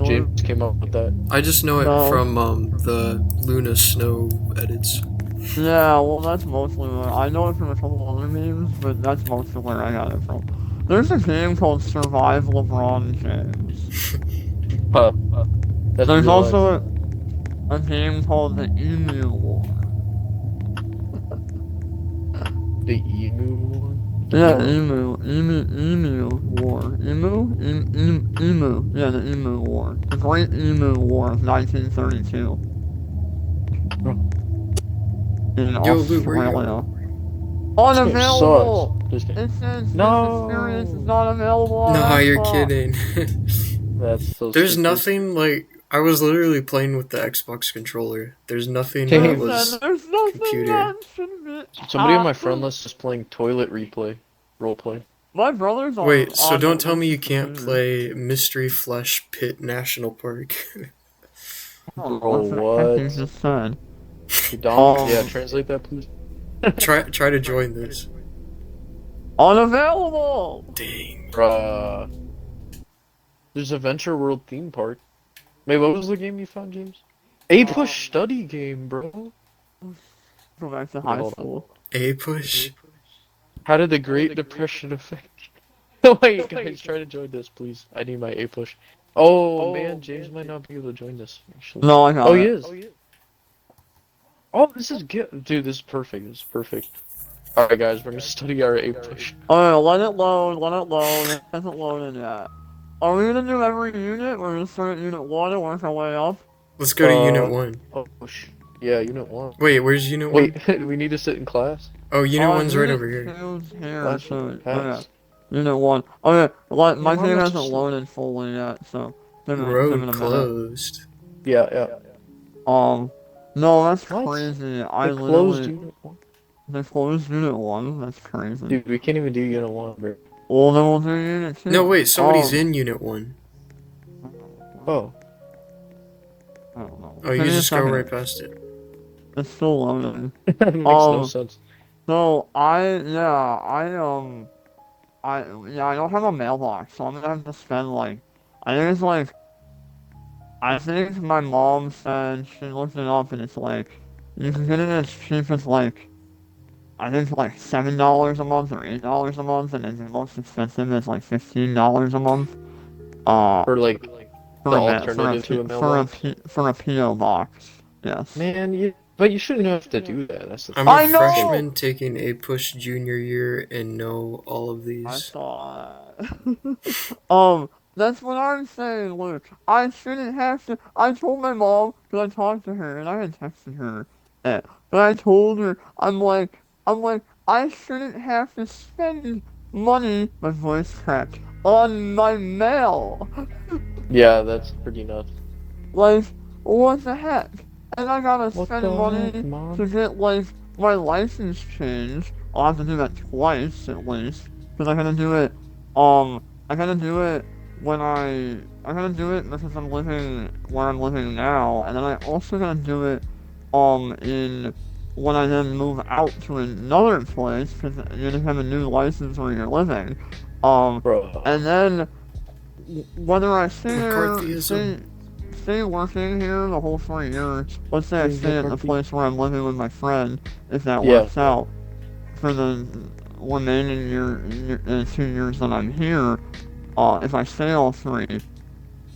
James came up with that. I just know it No. from the Luna Snow edits. Yeah, well, that's mostly where I know it from a couple other memes, but that's mostly where I got it from. There's a game called Survive LeBron James. Huh. That's There's real life. also a game called the Emu War. The emu one? Yeah, Emo? Emu War. Emu. Yeah, the Emu War. The Great Emu War of 1932 in Yo, Luke, where you? Australia. This game sucks. Unavailable! This game. It says this experience is No! not available on Nah, you're Xbox. kidding. That's so There's stupid. nothing like I was literally playing with the Xbox controller. There's nothing that James. was There's nothing computer. that should be. Somebody on my friend list is playing toilet replay. Roleplay. My brother's on. Wait, so on don't the tell me you can't computer. play Mystery Flesh Pit National Park. Oh, Bro, what the heck you what? just said? Hey, Dom, yeah, Um, translate that, please. try to join this. Unavailable! Dang. Bruh. There's a Venture World theme park. Wait, what was the game you found, James? APUSH study game, bro. Go back to Wait, high hold on. school. APUSH? How did the Great Depression affect you? Wait, guys, try to join this, please. I need my APUSH. Oh, man, James might not be able to join this, actually. No, I got Oh, it. he is. Oh, this is good. Dude, this is perfect. This is perfect. Alright, guys, we're gonna study our APUSH. Alright, let it load, let it load. It hasn't loaded yet. Are we gonna do every unit? We're gonna start at unit 1 and work our way up? Let's go to Unit 1. Oh, yeah, Unit 1. Wait, where's Unit 1? Wait, we need to sit in class? Oh, Unit 1's right over here. Two's here, Class so, pass. Unit 1. Okay, my Mom, game that's hasn't just- loaded fully yet, so give it a Road minute. closed. Yeah. No, that's What? crazy. I They closed literally, Unit 1. they closed Unit 1? That's crazy. Dude, we can't even do Unit 1, bro. Well, then we'll do Unit 2. No, wait, somebody's in Unit 1. Oh. I don't know. Oh, you Give me a just go second. right past it. It's still loading. That makes no Um, sense. So, I don't have a mailbox, so I'm gonna have to spend, I think my mom said she looked it up and it's you can get it as cheap as I think $7 a month or $8 a month, and then the most expensive is $15 a month. For, like, For the a ma- alternative to a for a mailbox? for a PO box. Yes. Man, but you shouldn't have to do that. That's the I'm thing. a I know! freshman taking APUSH junior year and know all of I these. saw that. That's what I'm saying, Luke. I shouldn't have to. I told my mom, because I talked to her, and I had texted her, but I told her, I shouldn't have to spend money, my voice cracked, on my mail. Yeah, that's pretty nuts. What the heck? And I gotta What spend the money heck, Mom? to get, my license changed. I'll have to do that twice, at least. Because I gotta do it I gotta do it because I'm living where I'm living now, and then I also gotta do it, when I then move out to another place, because you just have a new license where you're living. Bro. And then, whether I stay McCarthyism. stay working here the whole 4 years, let's say I stay at the place where I'm living with my friend, if that Yeah. works out, for the remaining 2 years that I'm here, if I stay all 3,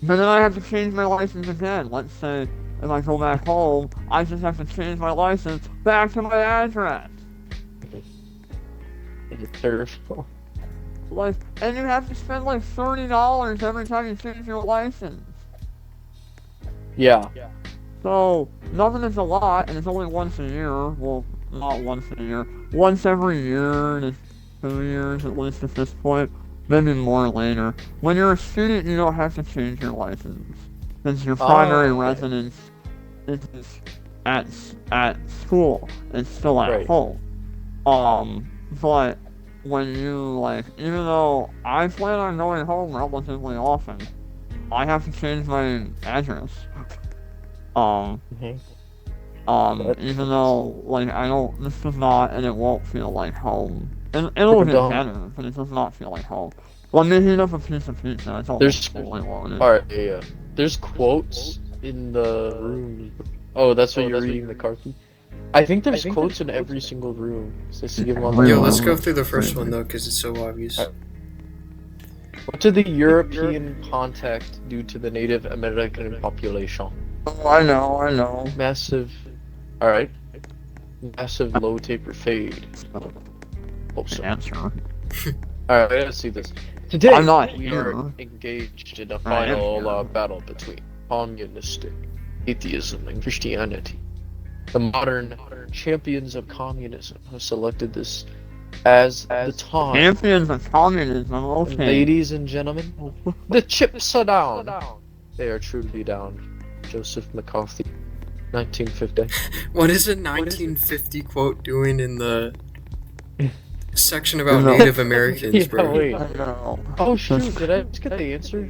but then I have to change my license again. Let's say, if I go back home, I just have to change my license back to my address. It's terrible. And you have to spend $30 every time you change your license. Yeah. So, nothing is a lot, and it's only once a year. Well, not once a year. Once every year, and it's 2 years at least at this point. Maybe more later. When you're a student, you don't have to change your license, since your primary okay. residence is at school. It's still at Right. home. But when you, even though I plan on going home relatively often, I have to change my address. Mhm. Even though, this does not, and it won't feel like home. And it'll get Dumb. better, but it does not feel like home. Let me heat up a piece of pizza, it's almost There's- fully loaded. Alright, yeah. There's quotes in the room. Oh, that's what you're reading, McCarthy? I think there's quotes in every single room. Just to give them on the Yo, let's go through the first one though, because it's so obvious. What did the European contact do to the Native American population? Oh, I know. Massive. Alright. Massive low taper fade. Also. Answer. Alright, let's see this. Today, I'm not we here. are engaged in a I am final here. battle between communistic atheism and Christianity. The modern champions of communism have selected this as the time. Champions of communism, okay. Ladies and gentlemen, the chips are down. They are truly down. Joseph McCarthy, 1950. What is a 1950 quote doing in the section about No. Native Americans, Yeah, bro? wait. I know. Oh shoot, did I just get the answer?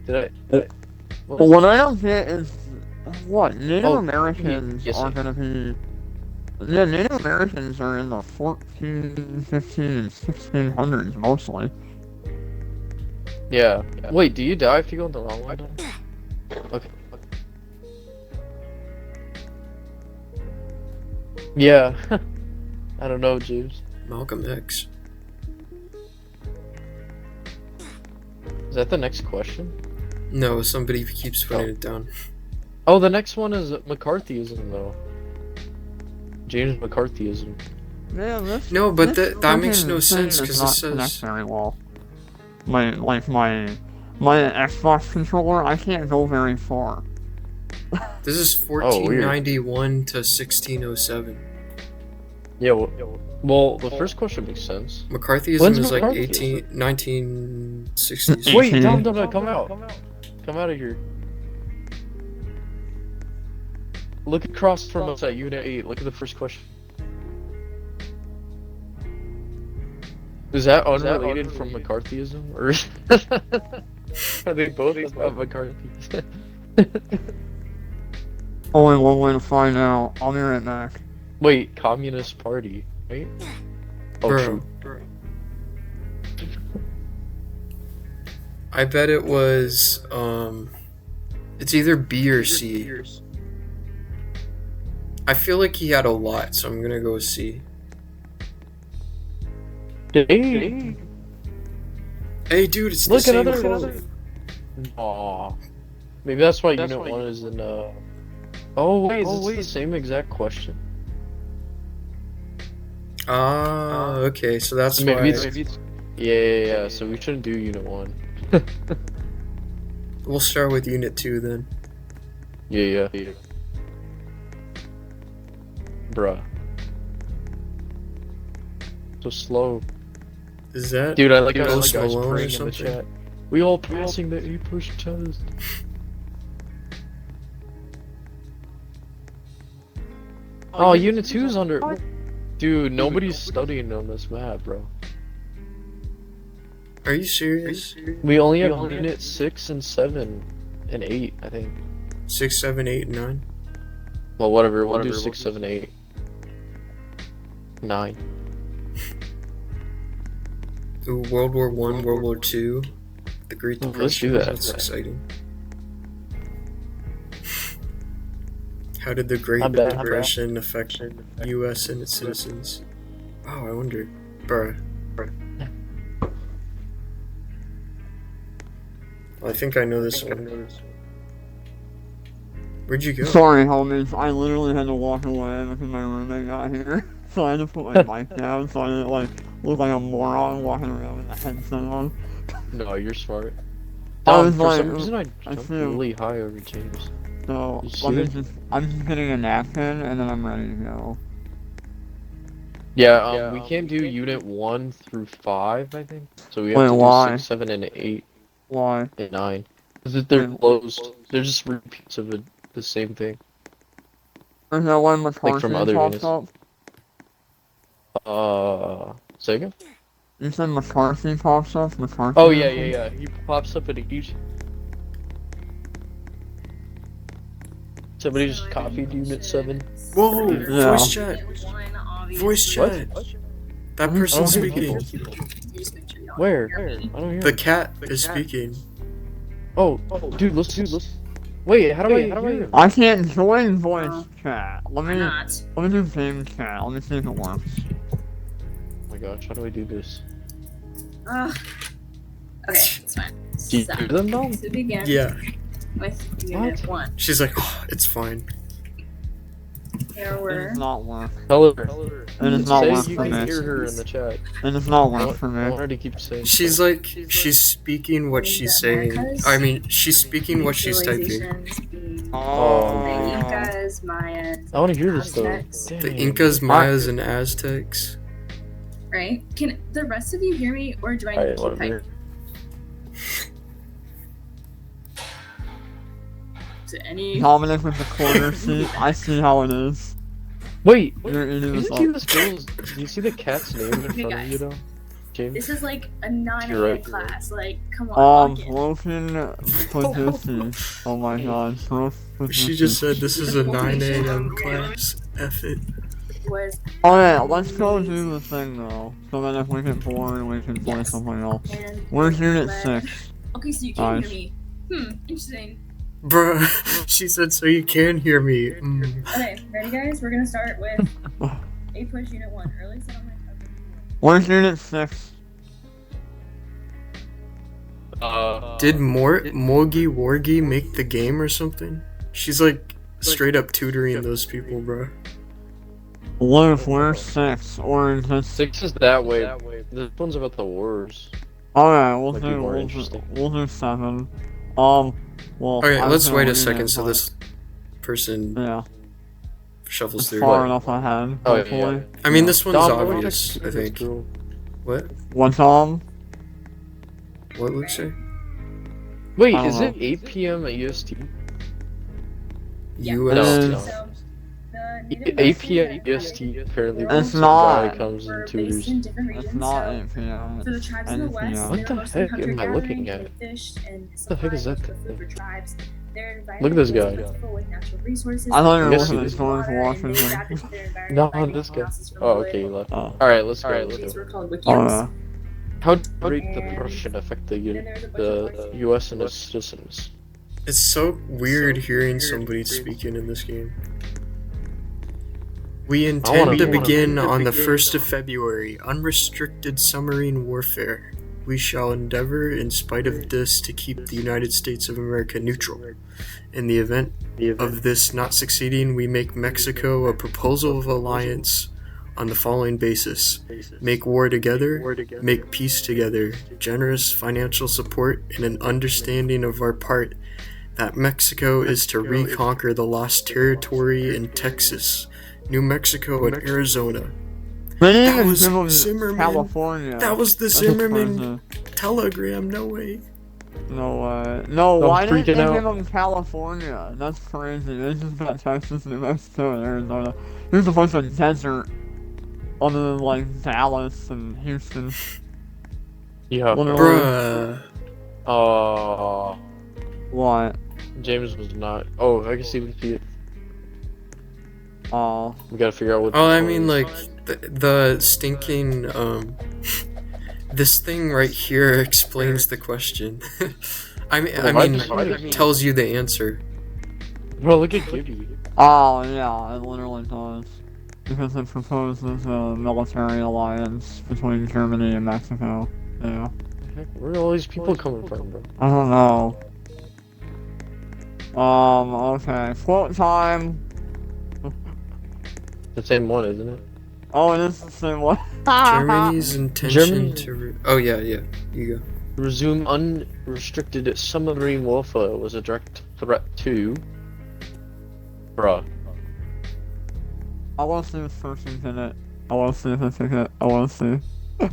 Did I? But what I don't get is what Native Oh, Americans yes, are sir. gonna be. Yeah, Native Americans are in the 14, 15, and 1600s mostly. Yeah. Wait, do you die if you go in the wrong way? Okay. Yeah. I don't know, James. Malcolm X. Is that the next question? No, somebody keeps putting it down. Oh, the next one is McCarthyism, though. James McCarthyism. Yeah, this. No, but this that makes fucking no thing sense does because not it connect says. very well. My Xbox controller, I can't go very far. This is Oh, weird. 1491 to 1607. Yeah, well, the first question makes sense. McCarthyism When's is like McCarthyism? 1960s. Wait, Mhm. no, come out. Come out of here. Look across from us at Unit 8. Look at the first question. Is that unrelated from McCarthyism? Or are they both about McCarthy? Only one way to find out. I'll be right back. Wait, Communist Party, right? Oh, Bro. shoot. I bet it was, it's either B or C. I feel like he had a lot, so I'm gonna go with C. Hey, Hey, dude, it's the look, same another. quote. Aw. Maybe that's why Unit 1 is in, Oh, wait, it's the same exact question. Ah, okay, so that's Maybe why. it's. Yeah, so we shouldn't do Unit 1. We'll start with Unit 2 then. Yeah. Bruh. So slow. Is that Dude, I like how Post guys Malone or praying in the something? chat. We all passing the APUSH test. Oh, Unit 2's under. Dude, nobody's studying on this map, bro. Are you serious? We only have Unit 6 and 7 and 8, I think. 6, 7, 8, 9. Well, whatever. We'll do 6, 7, 8, 9. Ooh, World War One, World War Two, the Great Ooh, Depression. let's do that. That's exciting. How did the Great I'm bad. Depression affect U.S. and its citizens? Oh, I wonder. Bruh. I think I know this one. Where'd you go? Sorry, homies. I literally had to walk away because my roommate got here. So I had to put my mic down so I didn't look like a moron walking around with a headset on. No, you're smart. I was For some like, reason, I I jumped feel- really high over James. So You see let me it? I'm just getting a napkin and then I'm ready to go. Yeah, we can't do Unit 1 through 5, I think. So we have Wait, to do why? 6, 7, and 8, Why? and 9. Because they're Wait. closed. They're just repeats of the same thing. Is that when McCarthy from other pops units. up? Say again? You said McCarthy pops up? McCarthy? Oh, yeah. He pops up in each. Somebody just copied Unit 7. Whoa! Yeah. Voice chat! Voice chat! That person's Oh, hey, speaking. Where? I don't hear The him. cat is speaking. Oh, dude, let's. Wait, how do I hear him? I can't join voice Oh. chat. Why not? Let me do game chat. Let me see if it works. Oh my gosh, how do I do this? Ugh. Okay, it's fine. Do you So, hear them though? to begin Yeah. with Unit 1. She's like, oh, it's fine. There It were... does not work. Tell her. It does not Say work you for can me. hear her in the chat. It does not I work want, for I want me. her to keep saying. She's like, she's speaking what she's saying. I mean, she's speaking what she's typing. Civilizations being Oh, the man. Incas, Mayans, I want to hear this though. Aztecs, The Dang. Incas, Mayas, and Aztecs. right? Can the rest of you hear me, or do I need Alright, to keep whatever. typing? To any... Dominic with the corner seat. I see how it is. Wait, You're eating you this see up. this girl's? Do you see the cat's name in Hey, front of you guys. though, James? This is like a 9 You're a.m. right. class. Like, come on, lock in. Broken position. Oh my god. She just said this is a 9 a.m. class. F it. Was Alright, let's go do the thing though. So that if we get bored, we can play Yes. something else. and Where's Unit led- 6? Okay, so you can Nice. hear me. Interesting. Bruh, she said so you can hear me. Okay, ready, guys? We're gonna start with APUSH Unit 1. Early settlement of the new world. Where's Unit 6? Did Morgy Wargy make the game or something? She's like straight up tutoring those people, bruh. Luke, where's 6? Or is this... 6 is that way. This one's about the wars. Alright, Might be more interesting. we'll do 7. Well... Okay, I was let's gonna wait a read second it, so but- this person Yeah, shuffles it's through. far enough ahead, Oh hopefully. yeah. I mean, this one's Dom, go obvious, text I this think. girl. What? What, Tom? What Luke say? Wait, I don't is know. it 8 p.m. at UST? Yeah. US. No. So, the native 8 Americans p.m. that EST inhabited apparently the It's some not. guy comes were and based tutors. in different It's regions. not So, 8 p.m. for the tribes in the 10 west, p.m. What they the were mostly heck am I hunter-gathering, looking at? they fished and the heck is supplied that with thing? food for tribes. Their Look at this environment was guy. plentiful with natural resources. I thought you were Yes, looking he at is. George Water, and they Washington. adapted to their environment No, by this making guy. houses from Oh, wood. okay, he left. Oh. Alright, let's go. Let's These go. were called Oh, wickiups. yeah. How did the And Russian affect the then there's a bunch of the horses. U.S. and its citizens? It's so weird hearing somebody speaking in this game. We intend to hear- begin on the 1st of February, unrestricted submarine warfare. We shall endeavor, in spite of this, to keep the United States of America neutral. In the event of this not succeeding, we make Mexico a proposal of alliance on the following basis: make war together, make peace together, generous financial support, and an understanding of our part that Mexico is to reconquer the lost territory in Texas, New Mexico, and Arizona. They didn't That even was give them Zimmerman. California. That was the That's Zimmerman crazy. telegram, no way. No way. No, I'm why didn't they freaking out. give them California? That's crazy. They just got Texas, New Mexico, and Arizona. There's a bunch of desert other than, like, Dallas and Houston. Yeah. Literally. Bruh. What? James was not. Oh, I can see it. Oh. We gotta figure out what. Oh, this I one mean, is. like, the stinking, this thing right here explains the question. I mean, tells you the answer. Bro, look at Gibby. Oh, yeah, it literally does. Because it proposes a military alliance between Germany and Mexico. Yeah. Heck, where are all these people coming from, bro? I don't know. Okay. Quote time. The same one, isn't it? Oh, it is the same one. Germany's intention Germany- to. Oh, yeah, you go. Resume unrestricted submarine warfare was a direct threat to. Bruh. I want to see this person in it. I want to see if I pick it. I want to see.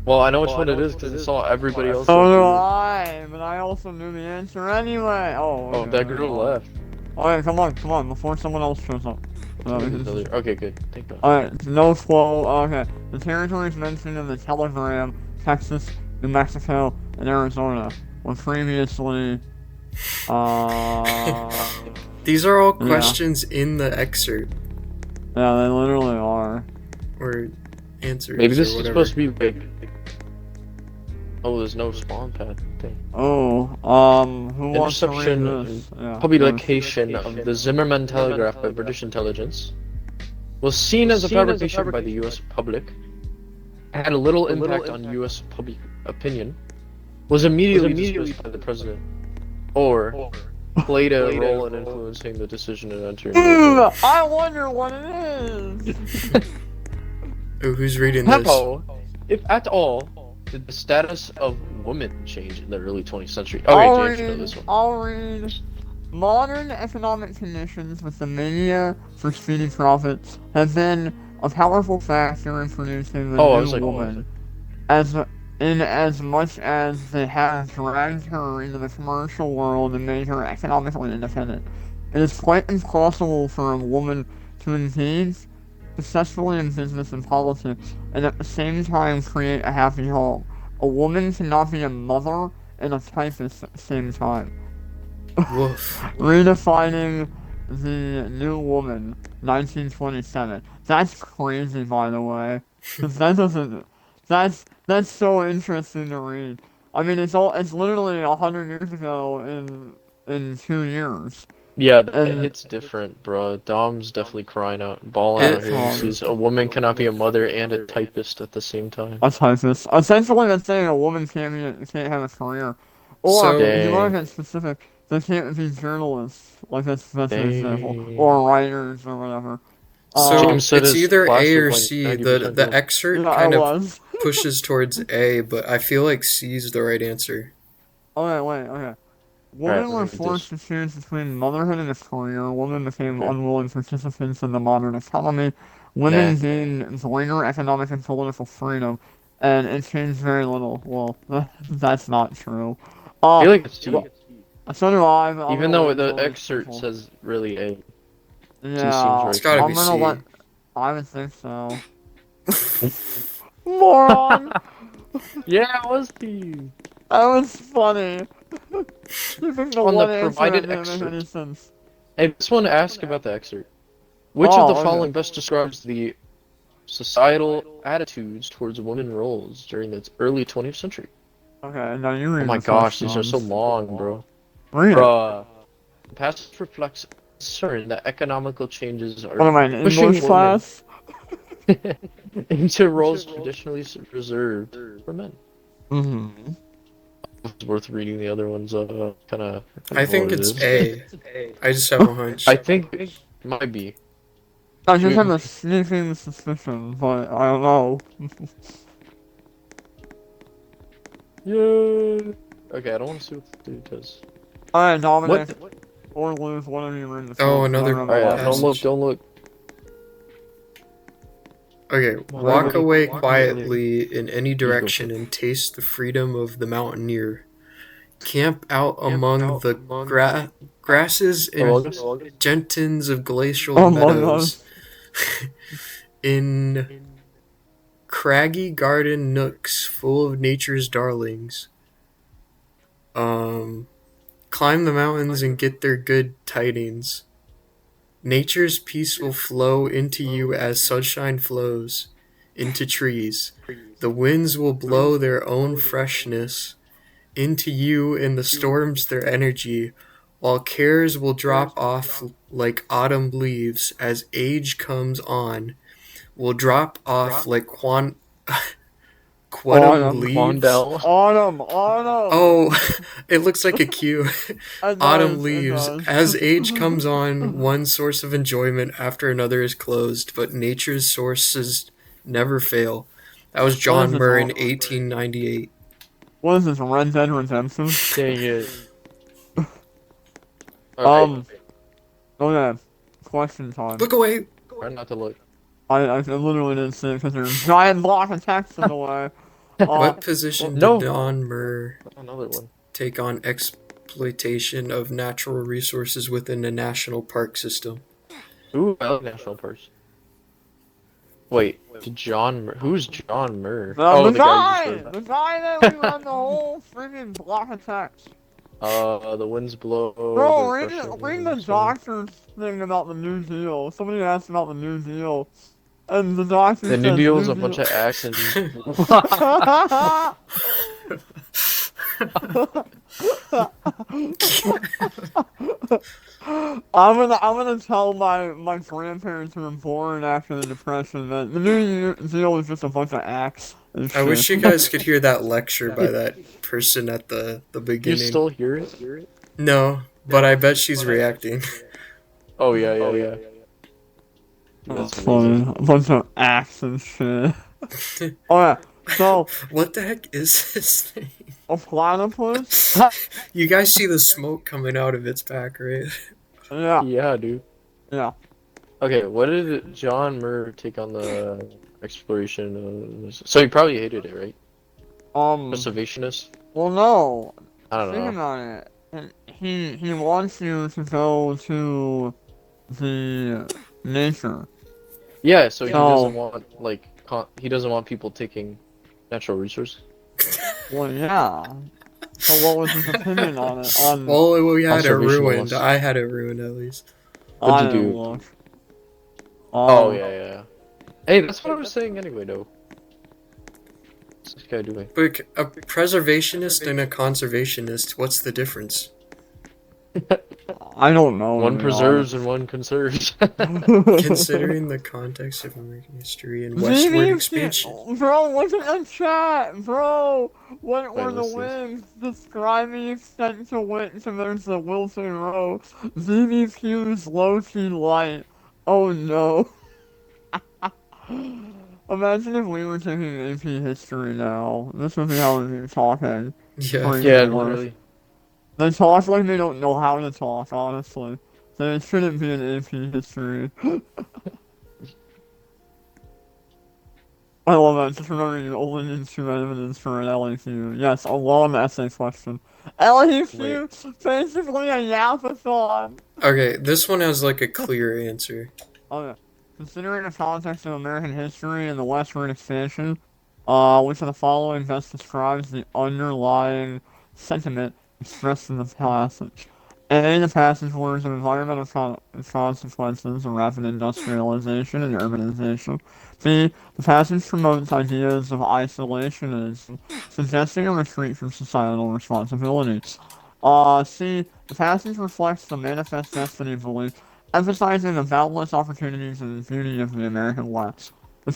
Well, I know which one it is because I saw everybody else. So go do through it. I, but I also knew the answer anyway. Oh, Oh, okay. that girl left. Alright, come on, before someone else shows up. Okay, good. Thank God. Alright, no quote. Okay. The territories mentioned in the telegram, Texas, New Mexico, and Arizona, were previously, These are all Yeah. questions in the excerpt, yeah, they literally are. or answers. Maybe or this is whatever. supposed to be like. Oh, there's no spawn pad thing. Oh, who wants to read Interception this? and Yeah. publication of the Zimmerman Telegraph by British intelligence was seen as a fabrication by the U.S. public, had a little impact on U.S. public opinion, was immediately dismissed by the president, or played a role in influencing the decision in entering the I wonder what it is. Oh, who's reading this? How, if at all, did the status of women change in the early 20th century? Okay, James, you know this one. I'll read. Modern economic conditions with the mania for speedy profits have been a powerful factor in producing the new woman, in as much as they have dragged her into the commercial world and made her economically independent. It is quite impossible for a woman to engage successfully in business and politics and at the same time create a happy home. A woman cannot be a mother and a typist at the same time. Woof. Redefining the New Woman, 1927. That's crazy, by the way. 'Cause that doesn't. That's so interesting to read. I mean, it's literally 100 years ago in 2 years. Yeah, And it's different, bro. Dom's definitely crying out, bawling out here. He says a woman cannot be a mother and a typist at the same time. a typist. Essentially, that's saying a woman can't have a career. Or, So- if you want to get specific, they can't be journalists. Like, that's an example. Dang. Or writers, or whatever. So James said it's his either class A or was like C. 90% The girls. excerpt Yeah, kind I of was. pushes towards A, but I feel like C is the right answer. Okay. Women Alright, were read forced to choose between motherhood and a career. Women became unwilling participants in the modern economy. Women Nah. gained greater economic and political freedom, and it changed very little. Well, that's not true. I feel like it's C. So do I. But I'm Even gonna though let the Chloe excerpt people. says really A. Yeah, It's gotta I'm be gonna C. let. I would think so. Moron! Yeah, it was C. That was funny. You think the On the one answer provided that didn't make any excerpt. sense. Hey, just want to ask about the excerpt. Which of the okay. following best describes the societal attitudes towards women roles during the early 20th century? Okay, now you read Oh my the gosh, first these are so ones. long, bro. Read it. Bruh. The passage reflects concern that economical changes are What am I, in pushing English women class? into roles traditionally reserved for men. Mm-hmm. It's worth reading the other ones. Kind of. I think it's A. I just have a hunch. I think it might be. I just have a sneaking suspicion, but I don't know. Yeah. Okay, I don't want to see what the dude does. Alright, Dominic, What? or lose, whatever you read the Oh, first, another I All right, remember don't look. passage. Don't look. Okay, Walk walk away away quietly in any direction and taste the freedom of the mountaineer. Camp out among the grasses and gentians of glacial Among meadows. In craggy garden nooks full of nature's darlings. Climb the mountains and get their good tidings. Nature's peace will flow into you as sunshine flows into trees. The winds will blow their own freshness into you, and the storms their energy, while cares will drop off like autumn leaves as age comes on, will drop off like quantum leaves. Quandel. Autumn! Oh, it looks like a Q. It Autumn does, it leaves. does. As age comes on, one source of enjoyment after another is closed, but nature's sources never fail. That was John this, Murray in John? 1898. What is this, Red Dead Redemption? Dang it. Okay. Okay, question time. Look away! Try not to look. I literally didn't see it because there's a giant block of text in the way. What position no. did John Murray Another one. take on exploitation of natural resources within the national park system? Ooh, I like national parks. Wait, who's John Murr? The guy guy! you just The guy that we run the whole freaking block of text. heard. The winds blow. Bro, the read pressure the winds doctor's thing about the New Deal. Somebody asked about the New Deal. And the doctor The said New Deal is a Deal. bunch of actions. I'm gonna tell my grandparents who were born after the Depression that the New Deal was just a bunch of acts and I wish you shit. guys could hear that lecture by that person at the You beginning. still hear it? No, but I bet she's reacting. Oh yeah. That's That's funny. amazing. A bunch of acts and shit. Alright, so What the heck is this thing? a platypus? You guys see the smoke coming out of its back, right? Yeah, Yeah, dude. yeah. Okay, what did John Muir take on the exploration? So he probably hated it, right? Conservationist? Well, no. I don't Think know. about it. He wants you to go to the nature. Yeah, so he No. doesn't want he doesn't want people taking natural resources. Well, yeah. So what was his opinion on it? Well, we had it ruined. Conservationalist. I had it ruined at least. What'd you I don't do? look. Oh yeah. Hey, that's what I was saying anyway, though. What's this guy doing? But a preservationist and a conservationist, what's the difference? I don't know. One to be preserves and one conserves. honest. Considering the context of American history and westward expansion. Bro, look at the chat, bro. What were Wait, the what's this? winds? Describe the extent to which there's the Wilson Row. ZBQ's low-key light. Oh no. Imagine if we were taking AP history now. This would be how we'd be talking. Yeah. Yeah, literally. They talk like they don't know how to talk, honestly. So it shouldn't be an AP history. I love that. Just remember you only need 2 evidence for an LAQ. Yes, a long essay question. LAQ, basically a yapathon. Okay, this one has like a clear answer. Okay. Considering the context of American history and the westward expansion, which of the following best describes the underlying sentiment expressed in the passage? A. The passage warns of environmental consequences of rapid industrialization and urbanization. B. The passage promotes ideas of isolationism, suggesting a retreat from societal responsibilities. C. The passage reflects the manifest destiny belief, emphasizing the boundless opportunities and the beauty of the American West. D.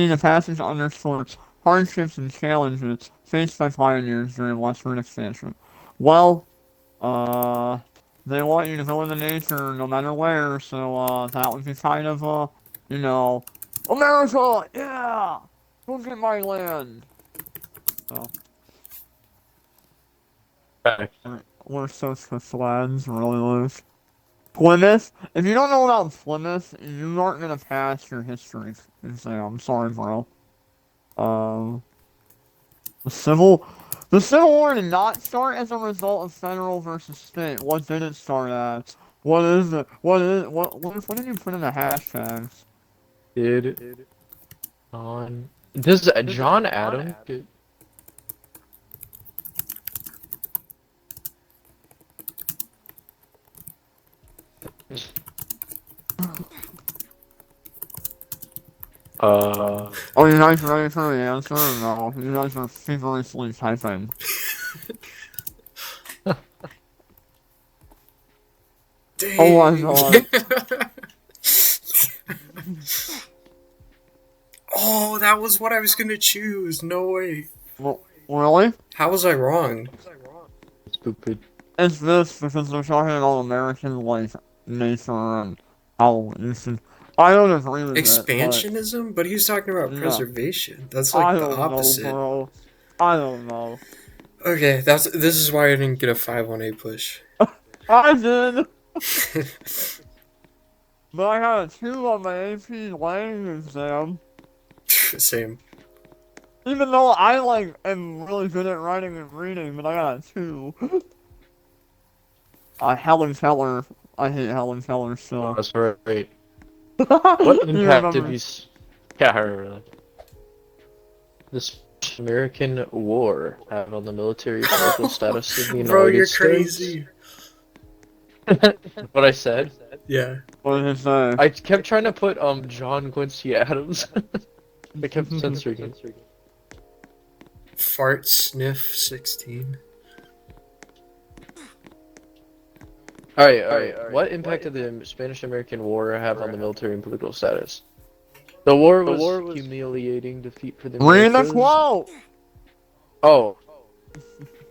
The passage underscores hardships and challenges faced by pioneers during westward expansion. Well, they want you to go into nature no matter where, so, that would be kind of, America, yeah! Go get my land! So, we're so Switzerland's really loose. Plymouth? If you don't know about Plymouth, you aren't gonna pass your history exam. Sorry, bro. The Civil War did not start as a result of federal versus state. What did it start as? What is it? What did you put in the hashtags? Does John Adam get... Oh, you guys ready for the answer? Or no, you guys are feverishly typing. Dang. Oh my god. Oh, that was what I was gonna choose. No way. Well, really? How was I wrong? Stupid. It's this because they're talking about American like nature and how you should. I don't agree with Expansionism? But he's talking about Yeah. preservation. That's it. I like the don't opposite. know, bro. I don't know. Okay, this is why I didn't get a 5 on APUSH. I did, but I got a 2 on my AP language exam. Same. Even though I like am really good at writing and reading, but I got a 2. Helen Keller. I hate Helen Keller still. That's right. What You impact remember? did these... Yeah, I remember that. This American war have on the military political status of the United Bro, you're States? crazy. What I said? Yeah. What did it say? I kept trying to put John Quincy Adams. I kept censoring him. Fart Sniff 16. All right. What impact did the Spanish-American War have on the military and political status? The war was humiliating defeat for the Read the Americas. quote! Oh,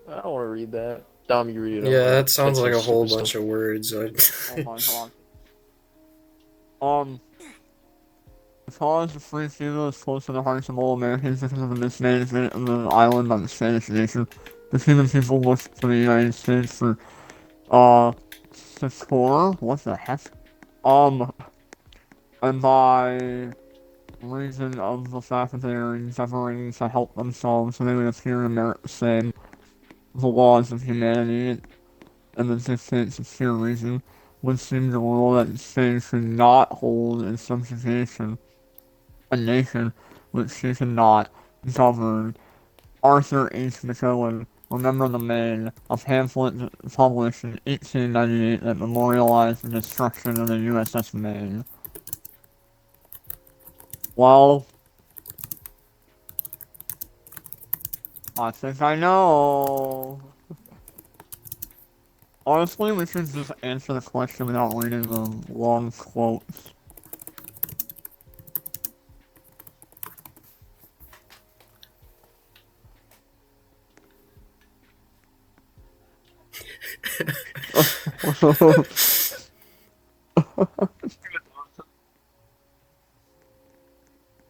I don't want to read that. Dom, you read it. Yeah, that sounds like a That's whole stupid bunch stuff. of words. Oh my god. Because the free Cuba is close to the hearts of all Americans because of the mismanagement of the island by the Spanish nation, the Cuban people looked to the United States for, succor? What the heck? And by reason of the fact that they are endeavoring to help themselves, so they would appear in merit saying the laws of humanity and the dictates of sheer reason would seem to rule that Spain should not hold in subjugation a nation which she could not govern. Arthur H. McCowan, Remember the Maine, a pamphlet published in 1898 that memorialized the destruction of the USS Maine. Well, I think I know. Honestly, we should just answer the question without reading the long quotes.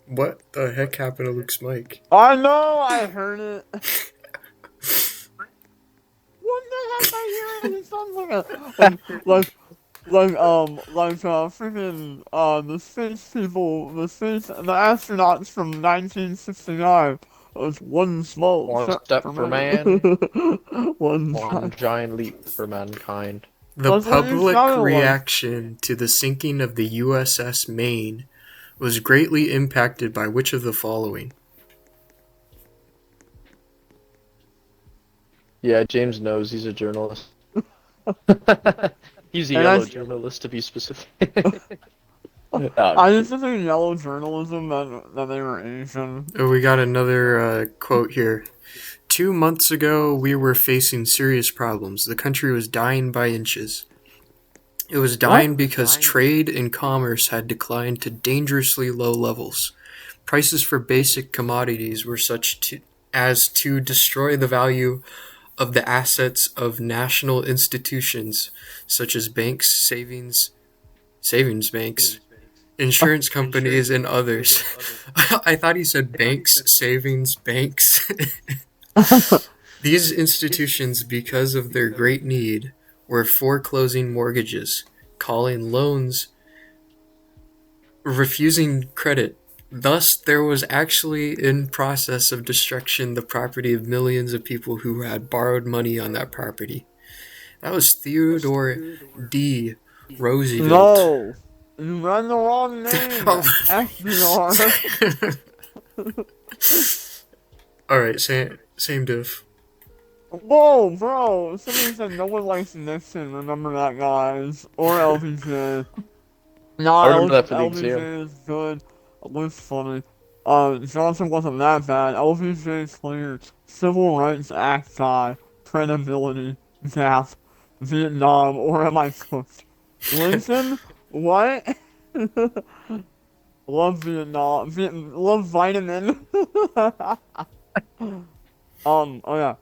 What the heck happened to Luke's mic? I know, I heard it. What the heck I hear it? It sounds freaking, the space people, the astronauts from 1969. It's one small One step for man, one one giant leap for mankind. The That's what it public sounded like. reaction to the sinking of the USS Maine was greatly impacted by which of the following? Yeah, James knows he's a journalist. He's a And yellow I- journalist, to be specific. I used to think yellow journalism that they were Asian. Oh, we got another quote here. 2 months ago, we were facing serious problems. The country was dying by inches. It was dying because trade and commerce had declined to dangerously low levels. Prices for basic commodities were such as to destroy the value of the assets of national institutions such as banks, savings banks, insurance companies, and others. I thought he said banks, savings, banks. These institutions, because of their great need, were foreclosing mortgages, calling loans, refusing credit. Thus, there was actually in process of destruction the property of millions of people who had borrowed money on that property. That was Theodore D. Roosevelt. No, you read the wrong name. Oh. FDR. Alright, same diff. Whoa, bro! Somebody said no one likes Nixon. Remember that, guys? Or LBJ. Nah, I remember that for the LBJ exam. is good. Looks funny. Johnson wasn't that bad. LBJ is clear. Civil Rights Act guy. Credibility. Gap. Vietnam. Or am I cooked? Lincoln? What? Love Vietnam. Love vitamin. Oh yeah.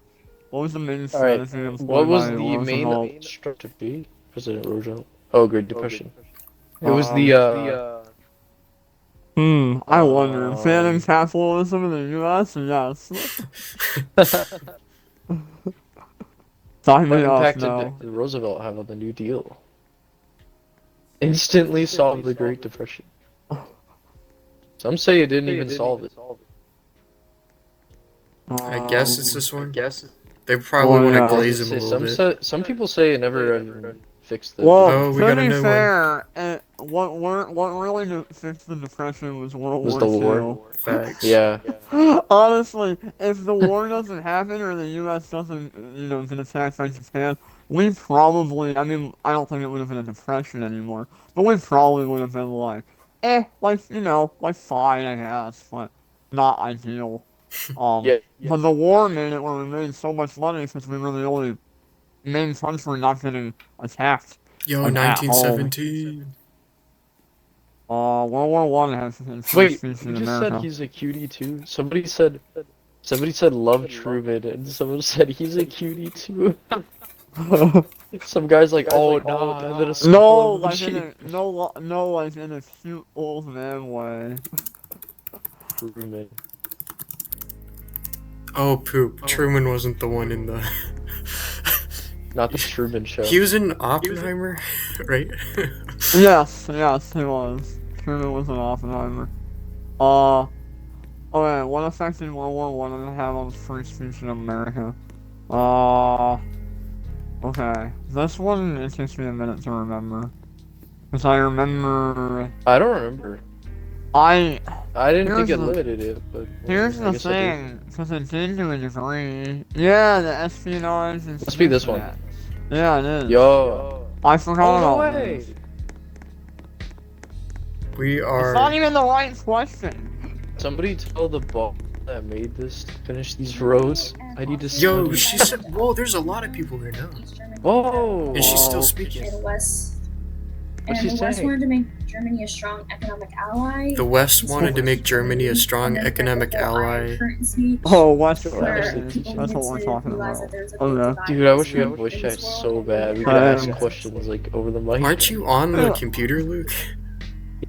What was the main Alright, strategy employed what was by the main Roosevelt? strategy? President Roosevelt. Oh, Great Depression. It was the I wonder. Banning capitalism in the U.S.? Yes. Sign what me up impact now. did Roosevelt have on the New Deal? Instantly solved the Great Depression. Some say it didn't even solve it. I guess it's this one. They probably Oh, want to yeah. glaze him a little bit. Some people say it never even fixed the. Well, Oh, we to got a be new fair, what really fixed the Depression was World Was War the II. war? Facts. Yeah. Honestly, if the war doesn't happen or the U.S. doesn't, get attacked by Japan, we probably, I mean, I don't think it would have been a depression anymore, but we probably would have been like fine, I guess, but not ideal. Yeah. But the war made it where we made so much money because we were the only main country not getting attacked. Yo, Like, at home. 1917. World War One has been free Wait, speech you in just said America. he's a cutie too? Somebody said love Truman, and someone said he's a cutie too. Some guy's like, oh nah, and then a No, skull like in emoji. a no, like in a cute old man way. Truman. Oh, poop. Truman wasn't the one in the... Not the Truman Show. He was in Oppenheimer, right? Yes, he was. Truman was an Oppenheimer. Okay, what effect did World War One have on free speech in America? Okay, this one, it takes me a minute to remember. Because I remember... I don't remember. I didn't think Here's it the- limited it, but Here's I the guess I did. thing, because it did to a degree. Yeah, the espionage and Must be this one. Yeah, it is. Yo. I forgot Oh, no about way. this. We It's not are... even the right question. Somebody tell the ball that made this to finish these roads. I need to Yo, study. she said... Whoa, there's a lot of people here now. Whoa. And she's still Oh. speaking. And the West. What's And she the West saying? wanted to make Germany a strong economic ally. The West wanted to make Germany a strong economic ally. Oh, what's Sure, that? actually, That's what we're talking about. Okay. Dude, I wish we had voice chat so bad. We could ask Um, questions like over the mic. Aren't you on the computer, Luke?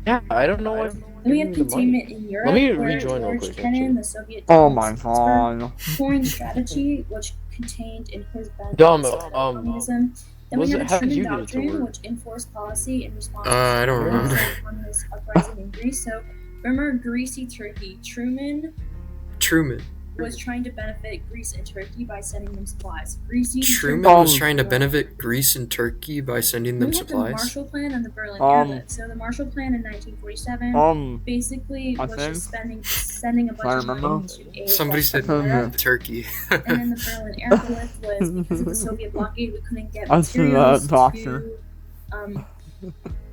Yeah, I don't know why. Then we have containment in Europe. Let me where rejoin real George quick, Kennan, actually. the Soviet Oh my general, god. foreign strategy, which contained in his benefits Dumb, communism. Then we was had it- the how did Truman you get it to Doctrine, work? which enforced policy in response I don't to remember. the communist uprising in Greece. So remember greasy Turkey. Truman Truman. was trying to benefit Greece and Turkey by sending them supplies. Greasy Truman Turkey was trying to benefit Greece and Turkey by sending them We had the supplies. Marshall Plan and the Berlin Um, Airlift. So the Marshall Plan in 1947 basically I was think- just sending a bunch I of money remember. to aid Somebody Western said Europe. Turkey. And then the Berlin Airlift was because of the Soviet blockade, we couldn't get I see that, materials doctor.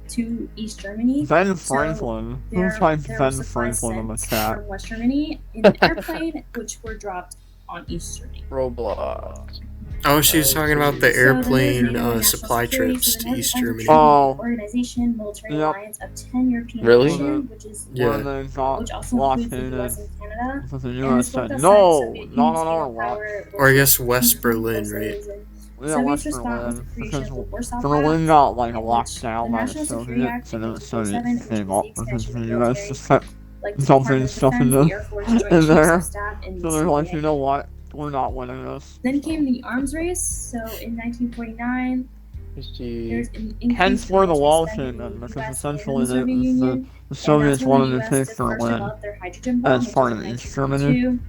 to East Germany. Ben So Franklin. Who There typed were Ben supplies Franklin in the sent chat? from West Germany in an airplane, which were dropped on East Germany. Roblox. Oh, she was talking about the So airplane the NATO supply National trips Security, to so the East NATO Germany. Oh. Organization, military Yep. alliance of 10 European Really? nations, which is Yeah. When they got which also includes the blockaded US and Canada. because the And US this worked said, outside no, Soviet not Union's on our scale watch. power, Or I which guess West included Berlin, forces, right? and Yeah, Soviets West respond with Berlin. the creation Because of the Warsaw Berlin Pact, got like in locked which down the by the National Security Soviets, Act and then in the Soviets 1947 came up introduced the because expansion the of US military, just kept like the dumping Department of stuff Defense, in the Air Force, Joint in Chiefs there. of Staff, and So the they're like, CIA. you know what? We're not winning this. Then came the arms race. So in 1949, Let's see. there's an increase Hence in where the military wall spending came in, the because US and essentially the Soviet Union, the and Soviets that's when wanted the to US take first Berlin developed their hydrogen bomb, as which part was of in East Germany. 1942,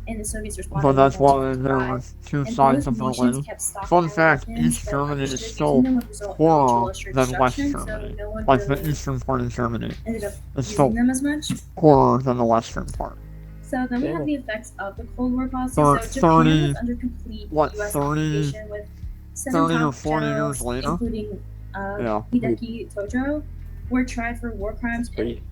and the Soviets responded But that's in why 1945. there was two And sides both of nations Berlin. kept Fun stockpiling fact, weapons, East but Germany is understood still using them would result in poorer mutual assured than West destruction, so Germany. no one Like the really eastern part of Germany ended up is using still them as much. poorer than the western part. So then we have Damn. the effects of the Cold War policy. Thir- So Japan 30 was under complete what, US 30 occupation with 7 30 or top 40 years generals, later? including Yeah. Hideki Tojo, were tried for war crimes and Pretty.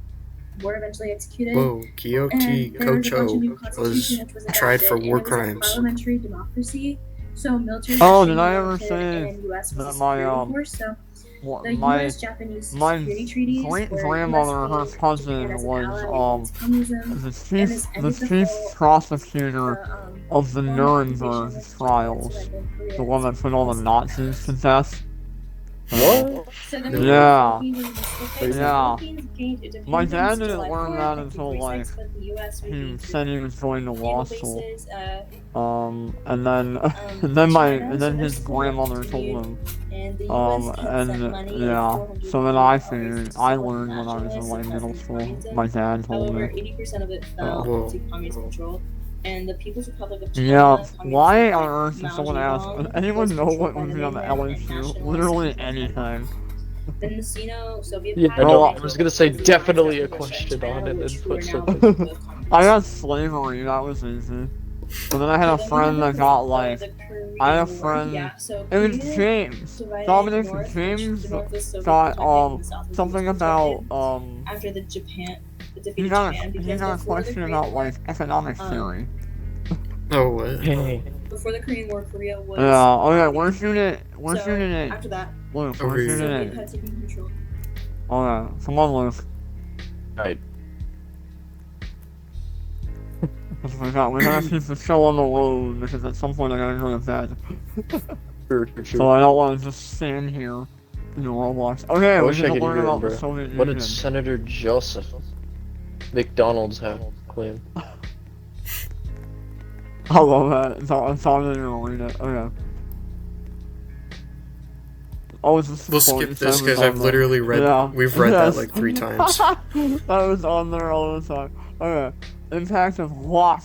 were eventually executed. Whoa, And Kyoto there was a bunch of new Kocho constitution was which was tried for adopted, war and it was a crimes. parliamentary democracy. So military Oh, action did I ever limited say and US was that a my, security force. So What, the my US-Japanese my security treaties great were grandmother, US her gave cousin, Japan as an was ally against communism. the And this chief ended the chief whole- prosecutor of the foreign Nuremberg occupation with trials, Japan and Korea the one that as put all the Nazis to death. What? So then Yeah. the Philippines was specific. So Yeah. the Philippines gained independence My dad didn't July learn 4th, that and until, 1946, but the US He regained said he was going to law naval school. bases, And then China, and so then their his school grandmother continued, told him. and the US kept sent And money yeah. and 400 So then I million figured, dollars I to learned when I was in nationalists like and middle Muslim school. communism. My dad told However, me. 80% of it fell Whoa. into communist control, and the People's Republic of China. Yeah, Communist why Republic on earth did Mao someone ask? Zedong, Anyone was know controlled what by would the be on the Minutemen and LSU? nationalists. Literally anything. Then the Sino-Soviet Yeah, Pact no, I was gonna say was definitely a alliance of question China, on it which and were put now something. linked with communists. I got slavery, that was easy. But then I had a friend that got like, I had a friend, Yeah, so it was Korea James. divided Dominic north, James the north was Soviet got, protected and the south was something Soviet about, protected. After the Japan that defeated Japan He because got a before the question Korean about War, like economic theory. Oh, what? Hey. before the Korean War, Korea was. Yeah. Okay. Where's unit? Where's So unit 8? after that, Luke, Over where's here. unit Soviet 8? had taken control. Okay. Come on, Luke. Alright. We gotta keep the show on the road because at some point I gotta go to bed. Sure. So I don't want to just stand here in the Roblox. Okay, I we wish need I to could learn hear him, about the bro. Soviet What Union. did Senator Joseph McDonald's have claim? I love that. It's all in your read it. Okay. Oh, is this the We'll quote skip you this said because was I've on there? literally read. Yeah. We've read that Yes. like 3 times. That was on there all the time. Okay. Impact of Hawk.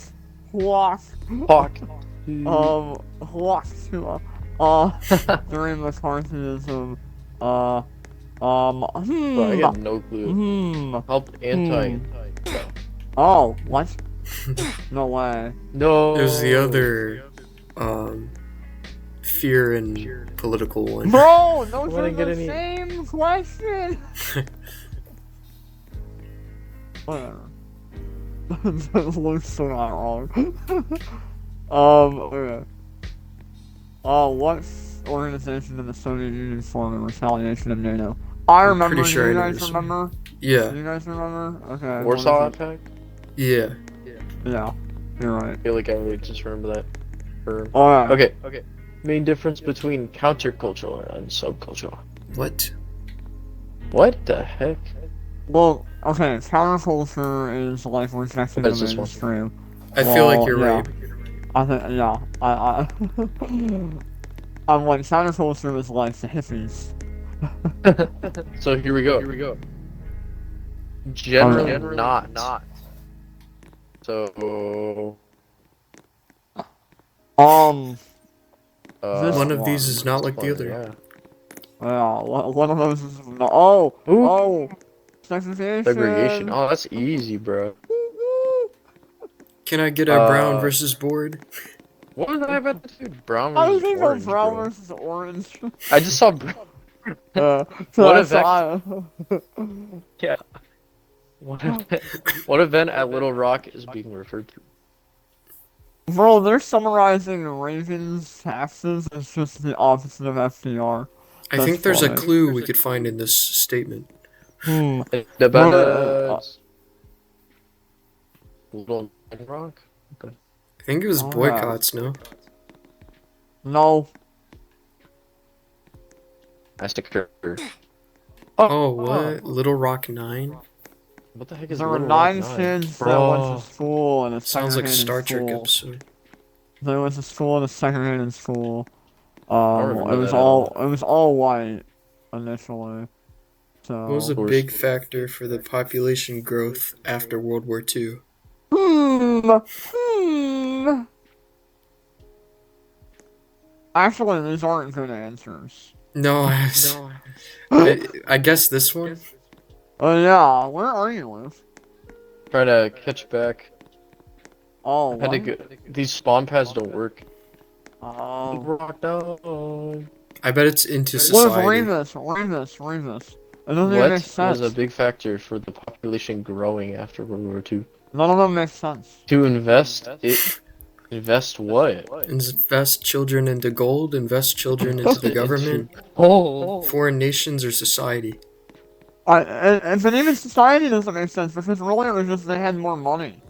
Hawk. Hawk to, during McCarthyism, Bro, I got no clue. Help anti. Oh, what? No way. No. There's the other, fear and political one. Bro, those Wanna are get the any- same question! Whatever. Luke's still not wrong. Okay. What organization did the Soviet Union form in retaliation of NATO? I I'm remember. pretty sure Do I you know guys this one. remember? Yeah, Do you guys remember? Okay. Warsaw what is it? Pact? yeah. Yeah, you're right. I feel like I would just remember that. Alright. Okay. Main difference between countercultural and subcultural. What? What the heck? Well, okay, counterculture is like rejecting the What is this one? mainstream. I feel like Well, you're yeah. right. I think, yeah, I'm like, counterculture is like the hippies. So here we go. Generally not. So This One of these is not like the one, other. yeah, one of those is, oh, segregation. Segregation. Oh, that's easy, bro. Can I get a brown versus board? What was I about to do? Brown I was versus thinking orange, of brown bro. versus orange. I just saw brown. So What that's event? why- Yeah. What event at Little Rock is being referred to? Bro, they're summarizing Reagan's taxes as just the opposite of FDR. I That's think there's a funny. clue we could find in this statement. Independence. Little Rock? Okay. I think it was Oh, yeah. boycotts, no? No. Massacre. Oh, what? Little Rock 9? What the heck is There were Little Rock 9 9? kids that Bro. went to school in a Sounds like a Star segregated Trek school. episode. They went to school in a segregated school. remember It was that at all. all white initially. So. What was a course. big factor for the population growth after World War II? Actually, these aren't good answers. No, I guess this one? Yeah, where are you, Liv? Trying to catch back. Oh, Had to what? go. These spawn pads don't work. Oh. Rock down. I bet it's into Liv, society. read this. It doesn't even What make sense. was a big factor for the population growing after World War II? None of them make sense. To invest invest what? Invest children into gold, invest children into the government, Oh. foreign nations, or society. And even society doesn't make sense because really it was just they had more money,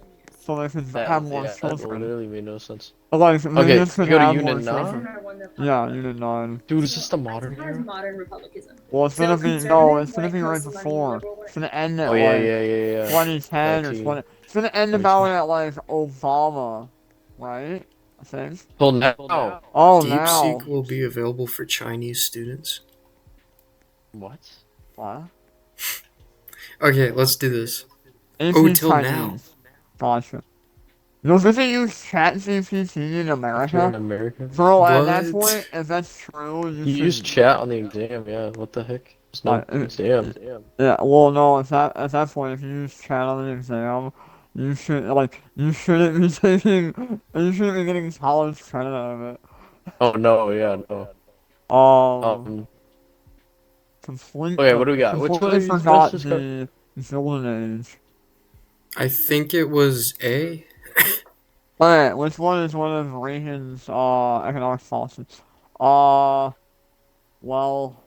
so they could have more That children. literally made no sense. Like, they Okay, just could you go to have Unit more 9? children. Our one that Yeah, Unit 9. Dude, is this the modern has era? modern republicanism. Well, it's So gonna be, no, conservative it's gonna when be it right comes to money, before. liberal when It's it gonna end at Oh yeah. 2010 or 19. 20. It's gonna end about at like Obama, right? I think. Till now. Oh, now. DeepSeek will be available for Chinese students. What? What? Okay, let's do this. AP till Chinese. now. Gotcha. No, does it use ChatGPT in If you're in America? America? Bro, at that What? point, if that's true, You should- use chat on the exam, yeah. What the heck? It's no exam. Yeah, well, no, at that point, if you use chat on the exam, you shouldn't be getting college credit out of it. Oh no, yeah, no. Complete. Okay, what do we got? Which one Completely of these forgot questions got- the golden age. I think it was A. Alright, which one is one of Reagan's economic policies? Uh, well,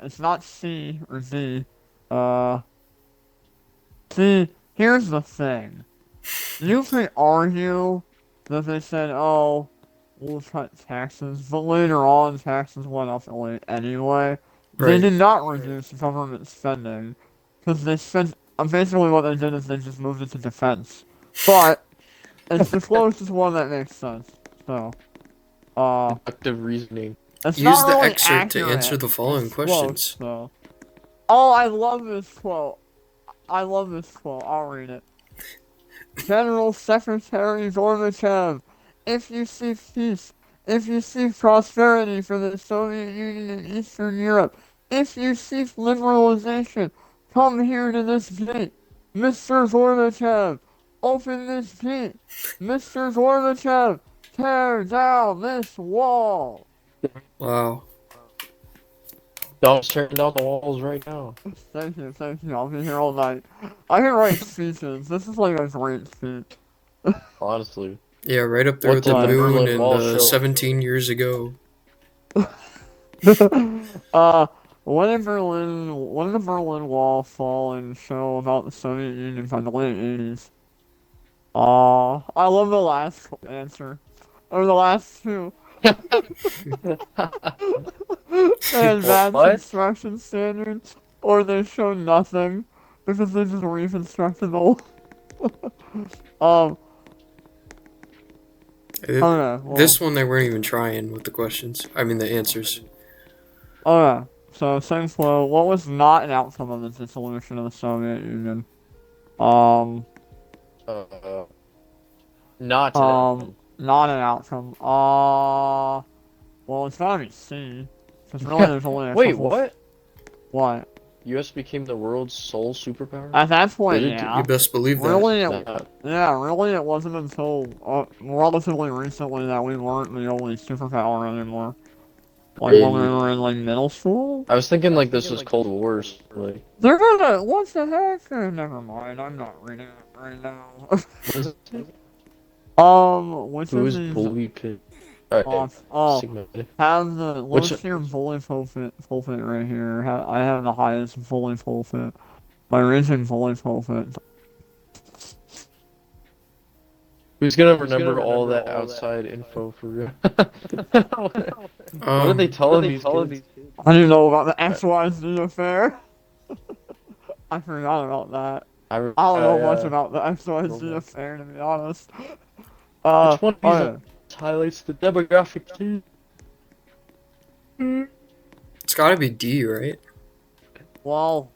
it's not C or D. Uh, see, here's the thing. You could argue that they said, oh, we'll cut taxes, but later on taxes went up anyway. They Right. did not reduce government spending, because they spent, basically what they did is they just moved it to defense. But, it's the closest one that makes sense, so, Deductive reasoning. it's Use not the really excerpt to accurate. answer the following It's close, questions. so. Oh, I love this quote. I'll read it. General Secretary Gorbachev, if you seek peace, if you seek prosperity for the Soviet Union and Eastern Europe, if you seek liberalization, come here to this gate. Mr. Gorbachev, open this gate. Mr. Gorbachev, tear down this wall. Wow. Don't tear down the walls right now. Thank you. I'll be here all night. I can write speeches. This is like a great speech. Honestly. Yeah, right up there What with the did the moon Berlin and Wall show? 17 years ago. When did the Berlin Wall fall and show about the Soviet Union by the late 80s? I love the last answer. Or the last two. And advanced What? construction standards. Or they show nothing. Because they just reconstructed the It- okay, well, This one they weren't even trying with the questions. I mean the answers. okay. So, same flow. What was not an outcome of the dissolution of the Soviet Union? Not an outcome. Not an outcome. Well, it's gotta be C. Because really, there's only a Wait, couple. what? What? U.S. became the world's sole superpower? At that point, Did it? yeah. You best believe that. Really, Nah. it wasn't until relatively recently that we weren't the only superpower anymore. Like when we were in like middle school. I was thinking like this was Cold Wars. Like, They're gonna. What the heck? Never mind. I'm not reading it right now. what is it? Which Who of is these? Bully Pit? Alright, Oh, have the Which- let's hear bully pulpit right here. I have the highest bully pulpit. My recent bully pulpit. Who's gonna remember all that outside info for real? What did they tell these kids? I didn't know about the XYZ affair. I forgot about that. I don't know much about the XYZ affair, to be honest. Which one of these okay. highlights the demographic too? It's gotta be D, right? Well,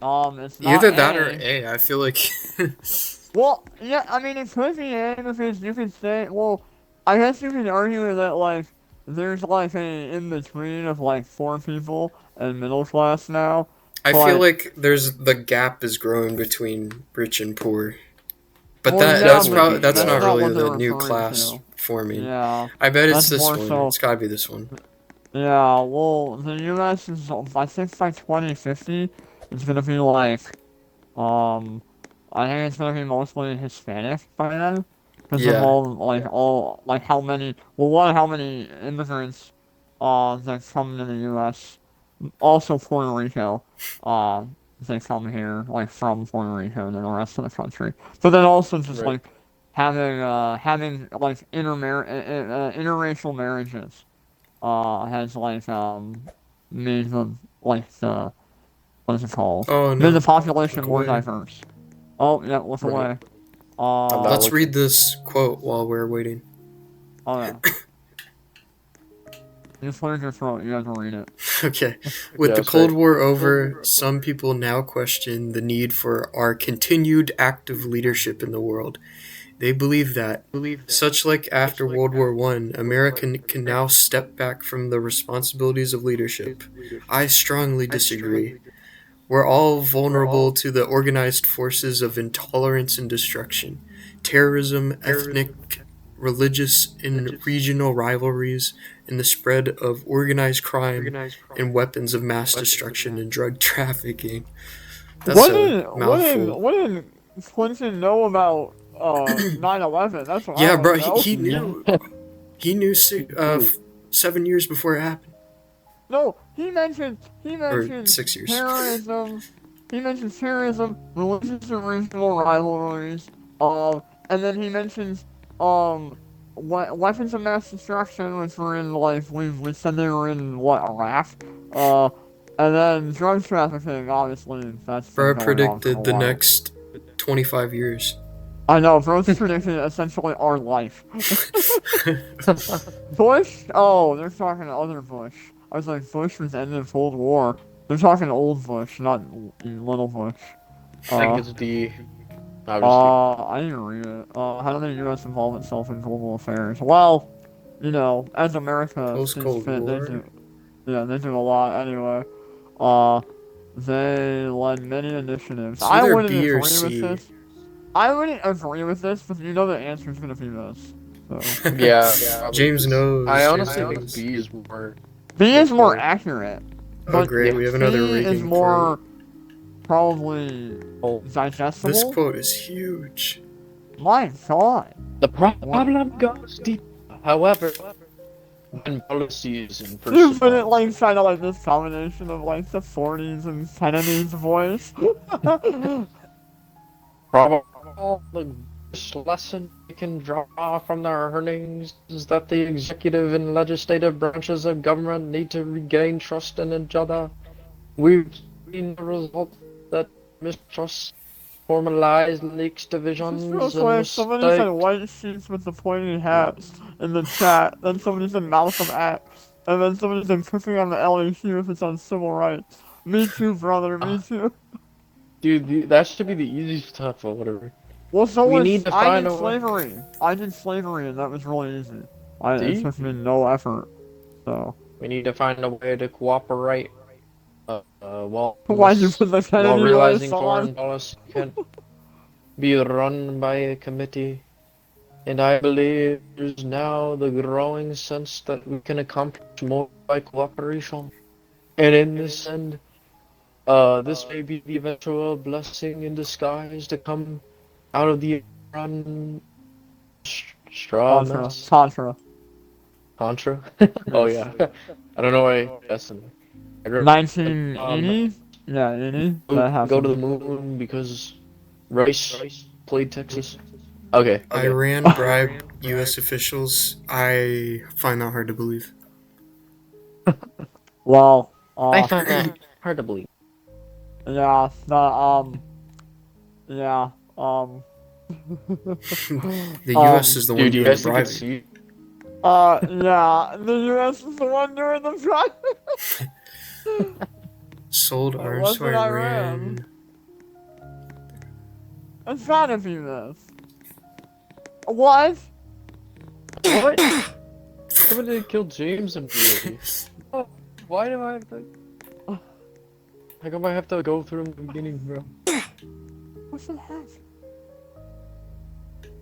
it's not Either that A. or A. I feel like. Well, yeah, I mean, it could be A because you could say, well, I guess you could argue that, like, there's, like, a in-between of, like, 4 people and middle class now. I But- feel like the gap is growing between rich and poor. But Well, yeah, that's but that's that's not not really what they're the new referring class to. forming. Yeah. I bet That's it's this more one. so- It's gotta be this one. Yeah, well, the US is, I think by 2050, it's gonna be, like, I think it's gonna be mostly Hispanic by then. Because Yeah. of how many immigrants, that come to the US. Also Puerto Rico, they come here, like, from Puerto Rico and the rest of the country. But then also just, Right. like, having, like, interracial marriages, has, like, made them, like, what is it called? Oh Made the no. population Look more away. diverse. Oh, yeah, look Right. away. About- Let's look- read this quote while we're waiting. Oh, yeah. You just cleared your throat, you have to read it. Okay. With Yeah, the sorry. Cold War over, some people now question the need for our continued active leadership in the world. They believe that, such like after World War I, America can now step back from the responsibilities of leadership. I strongly disagree. We're all vulnerable to the organized forces of intolerance and destruction, terrorism, ethnic, religious, and regional rivalries, and the spread of organized crime and weapons of mass destruction and drug trafficking. That's a mouthful. what did Clinton know about 9/11? That's what I Yeah, want bro, to know. he knew 7 years before it happened. No, he mentioned Or 6 years. terrorism. He mentions terrorism, religious and regional rivalries. And then he mentions weapons of mass destruction, which were in we said they were in Iraq. And then drug trafficking. Obviously, that's Bro, I been going on for a predicted the while. next 25 years. I know, bro's predicting essentially our life. Bush? Oh, they're talking to other Bush. I was like, Bush was ending the Cold War. They're talking old Bush, not little Bush. I think it's D. Obviously. I didn't read it. How did the U.S. involve itself in global affairs? Well, as America Post sees Cold fit, War. they do a lot anyway. They led many initiatives. It's I either wouldn't B or agree with C. this. I wouldn't agree with this, but the answer is gonna be this. So. Yeah. James knows. I James honestly knows. think B is more. B is more Like, accurate. Oh, But great. We have another C is Reagan more quote. probably Oh. digestible. This quote is huge. My God. The problem goes deep. However, when policies and You put it personnel. kind of this combination of the 40s and Kennedy's voice. Probably the biggest lesson we can draw from the earnings is that the executive and legislative branches of government need to regain trust in each other. We've seen the result that mistrust formalized leaks, divisions, Real and quick, somebody said mistakes. white sheets with the pointy hats in the chat. Then somebody said Malcolm X. And then somebody said cooking on the LSU if it's on civil rights. Me too, brother. Me too. Dude, that should be the easy stuff or whatever. Well, so We was need to I find did a way. slavery. I did slavery, and that was really easy. It See? took me no effort. So We need to find a way to cooperate. While why'd you put the while Kennedy realizing voice foreign on? policy can be run by a committee. And I believe there's now the growing sense that we can accomplish more by cooperation. And in this end, this may be the eventual blessing in disguise to come out of the Iran straw Contra. mess. Contra. Contra? Oh yeah. I don't know why I guessed him. 1980? Yeah, 80. That happened. Go to the moon because Rice played Texas. Okay. Iran bribed U.S. officials. I find that hard to believe. Well, I find that hard to believe. yeah, yeah, The U.S. is the one Dude, you doing guys the think it's bribing. C? yeah, the U.S. is the one doing the driving. Sold It arms to wasn't Iran. It's gotta be this. What? What? Somebody killed James immediately. Oh, why do I have to? How come I have to go through the beginning, bro? What's the heck?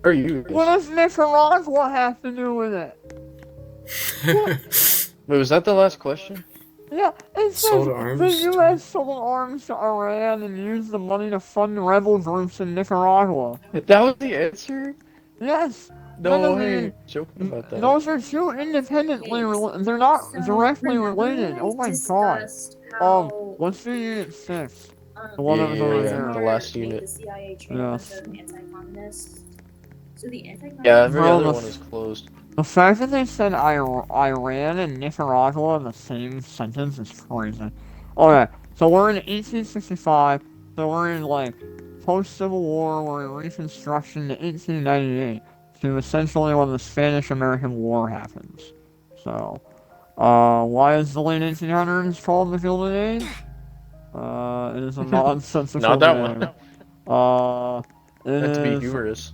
Or you? What does Nicaragua have to do with it? Wait, was that the last question? Yeah, it says Sold the arms to- U.S. sold arms to Iran and used the money to fund rebel groups in Nicaragua. That was the answer? Yes. No I way. mean, Joking about that. those are two independently they're not So, directly remember related. we Oh my god. discussed how, What's the unit 6? The one that was Yeah, over yeah, here. the last made unit. The CIA train Yes. of anti-communists. So the anti-communist. Yeah, every Bro, other the one is closed. The fact that they said Iran and Nicaragua in the same sentence is crazy. Okay, so we're in 1865, so we're in post-Civil War, we're in Reconstruction to 1898, to essentially when the Spanish-American War happens. So, why is the late 1800s called the Gilded Age? It is a nonsensical Not that name. one. It Meant to be is... humorous.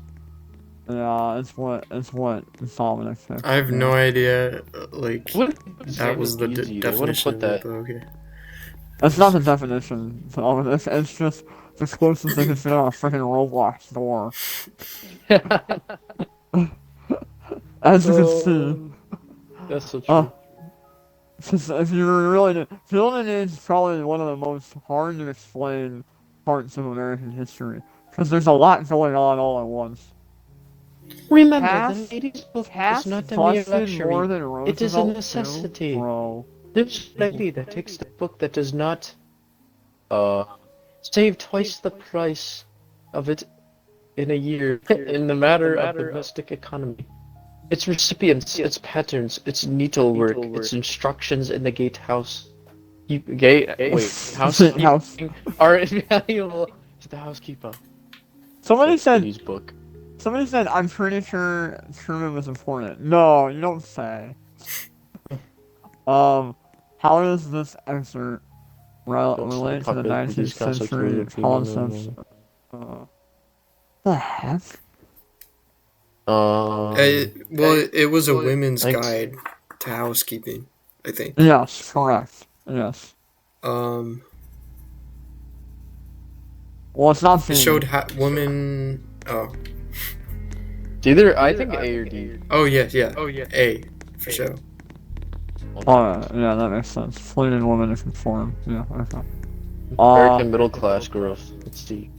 Yeah, it's what Dominic said. I have no idea, What? that was the Easy. They would've definition put of it, that. but okay. That's not the definition of it. It's just the closest they can fit on a freaking Roblox door. As you can see. That's so true. If you really Gilded Age is probably one of the most hard to explain parts of American history. Because there's a lot going on all at once. Remember, Cass- the ladies' book is Cass not a mere busted more luxury. than Roosevelt It is a too, necessity. bro. There's a lady that takes the book that does not, save twice the price of it in a year in the matter of domestic economy. Its recipients, its patterns, its needlework, its instructions in the gatehouse. Housekeeping are invaluable to the housekeeper. Somebody said, Lady's book. I'm pretty sure Truman was important. No, you don't say. How does this excerpt relate to the 19th century concepts? The heck? Well, it was a women's guide to housekeeping, I think. Yes, correct. Yes. It Well, it's not showed women. Oh. It's either, I think, A or D. Oh yeah. A for sure. Oh, yeah, that makes sense. Fleeting woman to conform. Yeah, okay. American middle class growth. Let's see.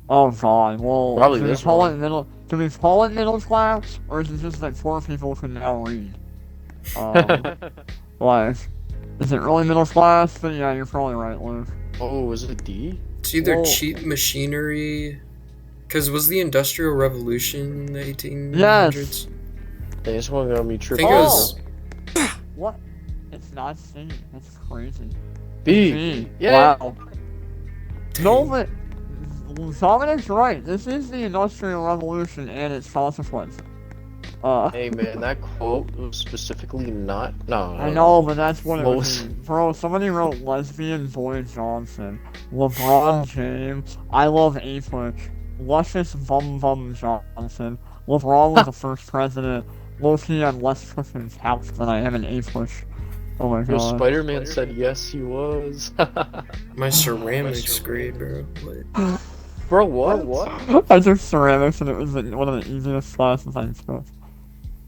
Oh god, well, Probably do we this call one. it middle? Do we call it middle class, or is it just that poor people can now read? Like, is it really middle class? But yeah, you're probably right, Luke. Oh, is it D? It's either Well- cheap machinery, because was the Industrial Revolution in the 1800s? Yes. They just want to be I triple. think it was. What? It's not C. That's crazy. B. C. Yeah. Wow. No, but Dominic's right. This is the Industrial Revolution and its consequences. Hey man, that quote was specifically not. No. I know, but that's what it What was. was- Bro, somebody wrote lesbian Boy Johnson, LeBron James, I love APUSH, luscious Bum Bum Johnson, LeBron was the first president, low-key I'm less pushing his house than I am in APUSH. Oh my Yo, god. Spider-Man said yes, he was. My ceramics grade, bro. What? Bro, what? I took ceramics and it was one of the easiest classes I took.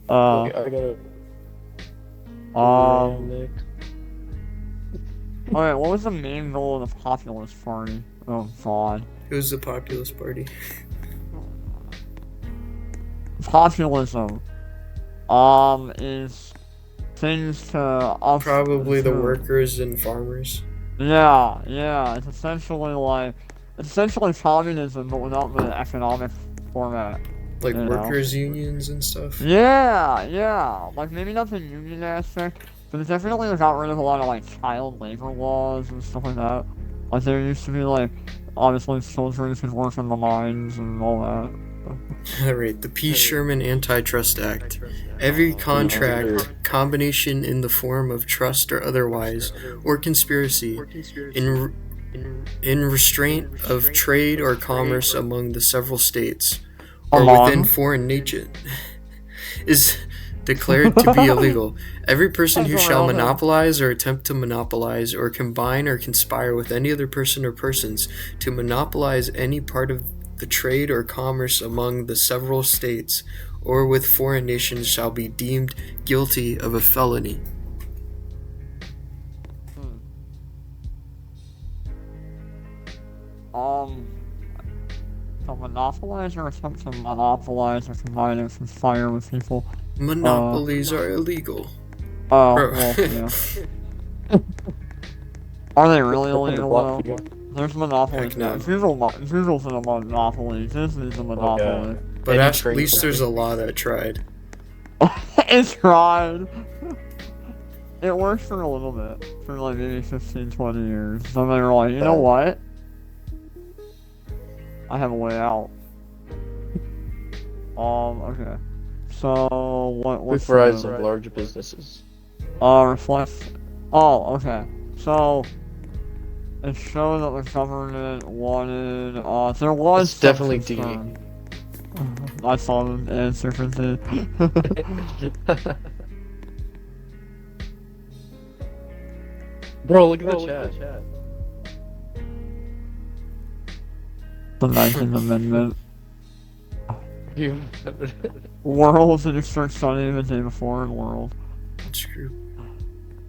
Okay, I gotta. Alright, what was the main goal of the Populist Party? Oh god. Who's the Populist Party? Populism is things to Probably the to- workers and farmers. Yeah, it's essentially communism but without the economic format. Like You know. workers' unions and stuff. Yeah, like maybe not the union aspect, but it definitely got rid of a lot of like child labor laws and stuff like that. Like there used to be like obviously children could work in the mines and all that. Alright, the P. Sherman Antitrust Act. Every contract, combination in the form of trust or otherwise, or conspiracy, in restraint of trade or commerce among the several states, or within foreign nations, is declared to be illegal. Every person who shall monopolize or attempt to monopolize or combine or conspire with any other person or persons to monopolize any part of the trade or commerce among the several states or with foreign nations shall be deemed guilty of a felony. To monopolize or attempt to monopolize or combine or conspire with people. Monopolies are illegal. Oh, Bro. well, yeah. Are they really illegal though? There's monopolies Heck no. now. Google's a monopoly. Disney's a monopoly. But Any at trade least there's a law that tried. It's tried. It worked for a little bit. For like maybe 15, 20 years. Then they were like, you know what? I have a way out. Okay. So, what's Quick rise of large businesses. reflect. Oh, okay. So, it showed that the government wanted, there was It's definitely some D. concern. I saw the answer for D. Bro, look at the chat. The 19th Amendment. You- World did you start studying the day before in World? Screw.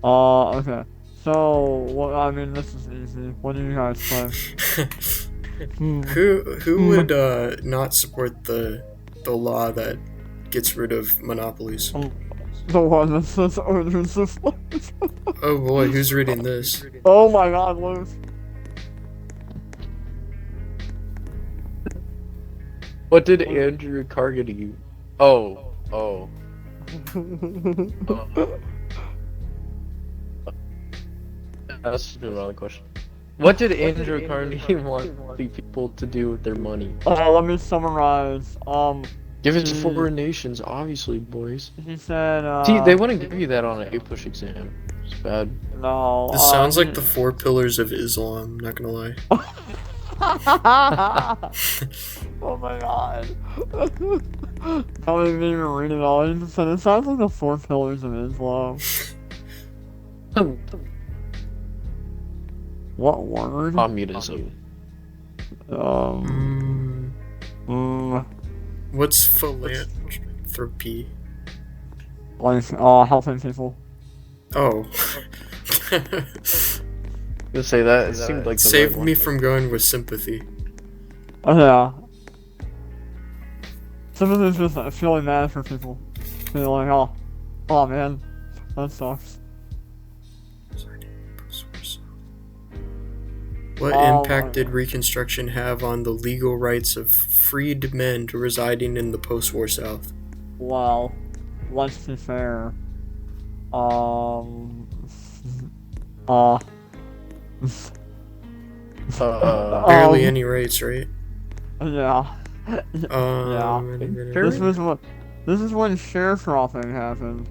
Okay. So, I mean, this is easy. What do you guys say? Who would not support the law that gets rid of monopolies? The one that says owners of land. Oh boy, who's reading this? Oh my god, Luke. What did Andrew Carnegie? Oh. That's the wrong question. What did Andrew Carnegie want the people to do with their money? Let me summarize. Give it to foreign nations, obviously, boys. He said, See, they wouldn't give you that on an APUSH exam. It's bad. No. This sounds like the 4 pillars of Islam, not gonna lie. Oh my god. I wasn't even reading all. He just said it sounds like the 4 pillars of Islam. What word? Communism. What's philanthropy? Like, helping people. Oh. Gonna say that, it seemed like the Saved right me one. from going with sympathy. Oh yeah. Sometimes it's just feeling bad for people. Feeling like, oh man, that sucks. What impact did Reconstruction have on the legal rights of freed men residing in the post-war South? Well, let's be fair. Barely any rights, right? Yeah. Yeah. This is when sharecropping happened.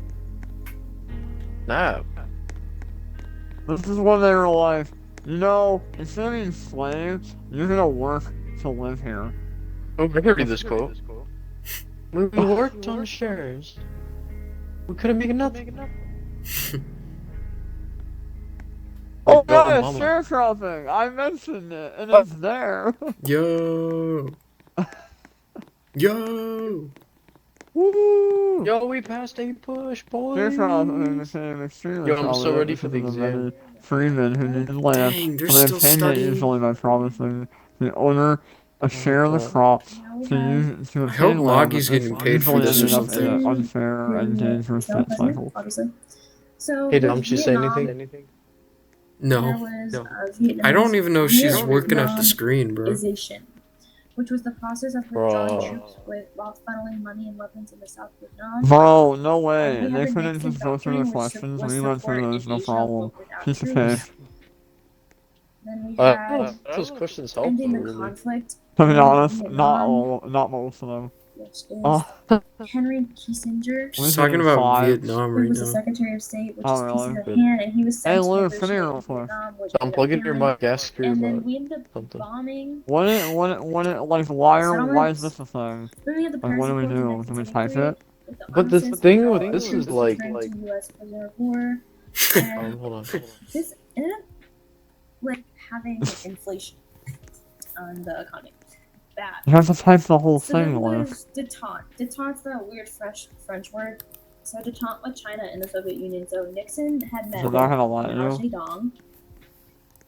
Nah. This is when they were like, you know, instead of being slaves, you're gonna work to live here. Oh, I can read this quote. When we worked on shares, we couldn't make nothing. Oh Go on, yeah, mama. sharecropping! I mentioned it, and it's there. Yo! Yo! Woo! Yo, we passed APUSH, boys! Sharecropping became extremely Yo, I'm so prominent ready for the because of exam. many freemen who needed land, Dang, they're and they still obtained it studying. usually by promising the owner a share of the crop to I hope obtain land, Moggy's but getting this paid for usually this or ended up in something. an unfair and dangerous debt cycle. Obviously. So Hey, with don't you say Vietnam, anything? There No. was Vietnamese I don't even know if she's working at the screen, bro. Vietnamization, which was the process of withdrawing Bro. troops while funneling money and weapons into South Vietnam. Bro, no We way. had They the couldn't Nixon just go through the Doctrine, questions. was We went through support those, no in Asia problem. looked without Piece of troops. cake. Then we had Those questions help, ending the though, really. conflict, To be in honest, Vietnam, not most of them. which is Oh, Henry Kissinger, She's talking about 5. Vietnam who right was the now. Secretary of State, which Oh, is really? pieces of hand, and he was Hey, sent to Lou, negotiate come here real with quick. Vietnam, which I'm plugging your ended up mic, ask your and then about we ended up something. bombing. What it, like, why is this a thing? Then we had the Like, what do we Paris do? Accords in Do we type 1973, it? with the But the armistice thing withdrawal with of this troops is like, returned to U.S. prisoner of war, and hold on. this ended up like having inflation on the economy. Bad. You have to type the whole So thing, then Luke. there's détente. Détente's the weird French word. So détente with China and the Soviet Union. So Nixon had met They're with not gonna let Mao you. Zedong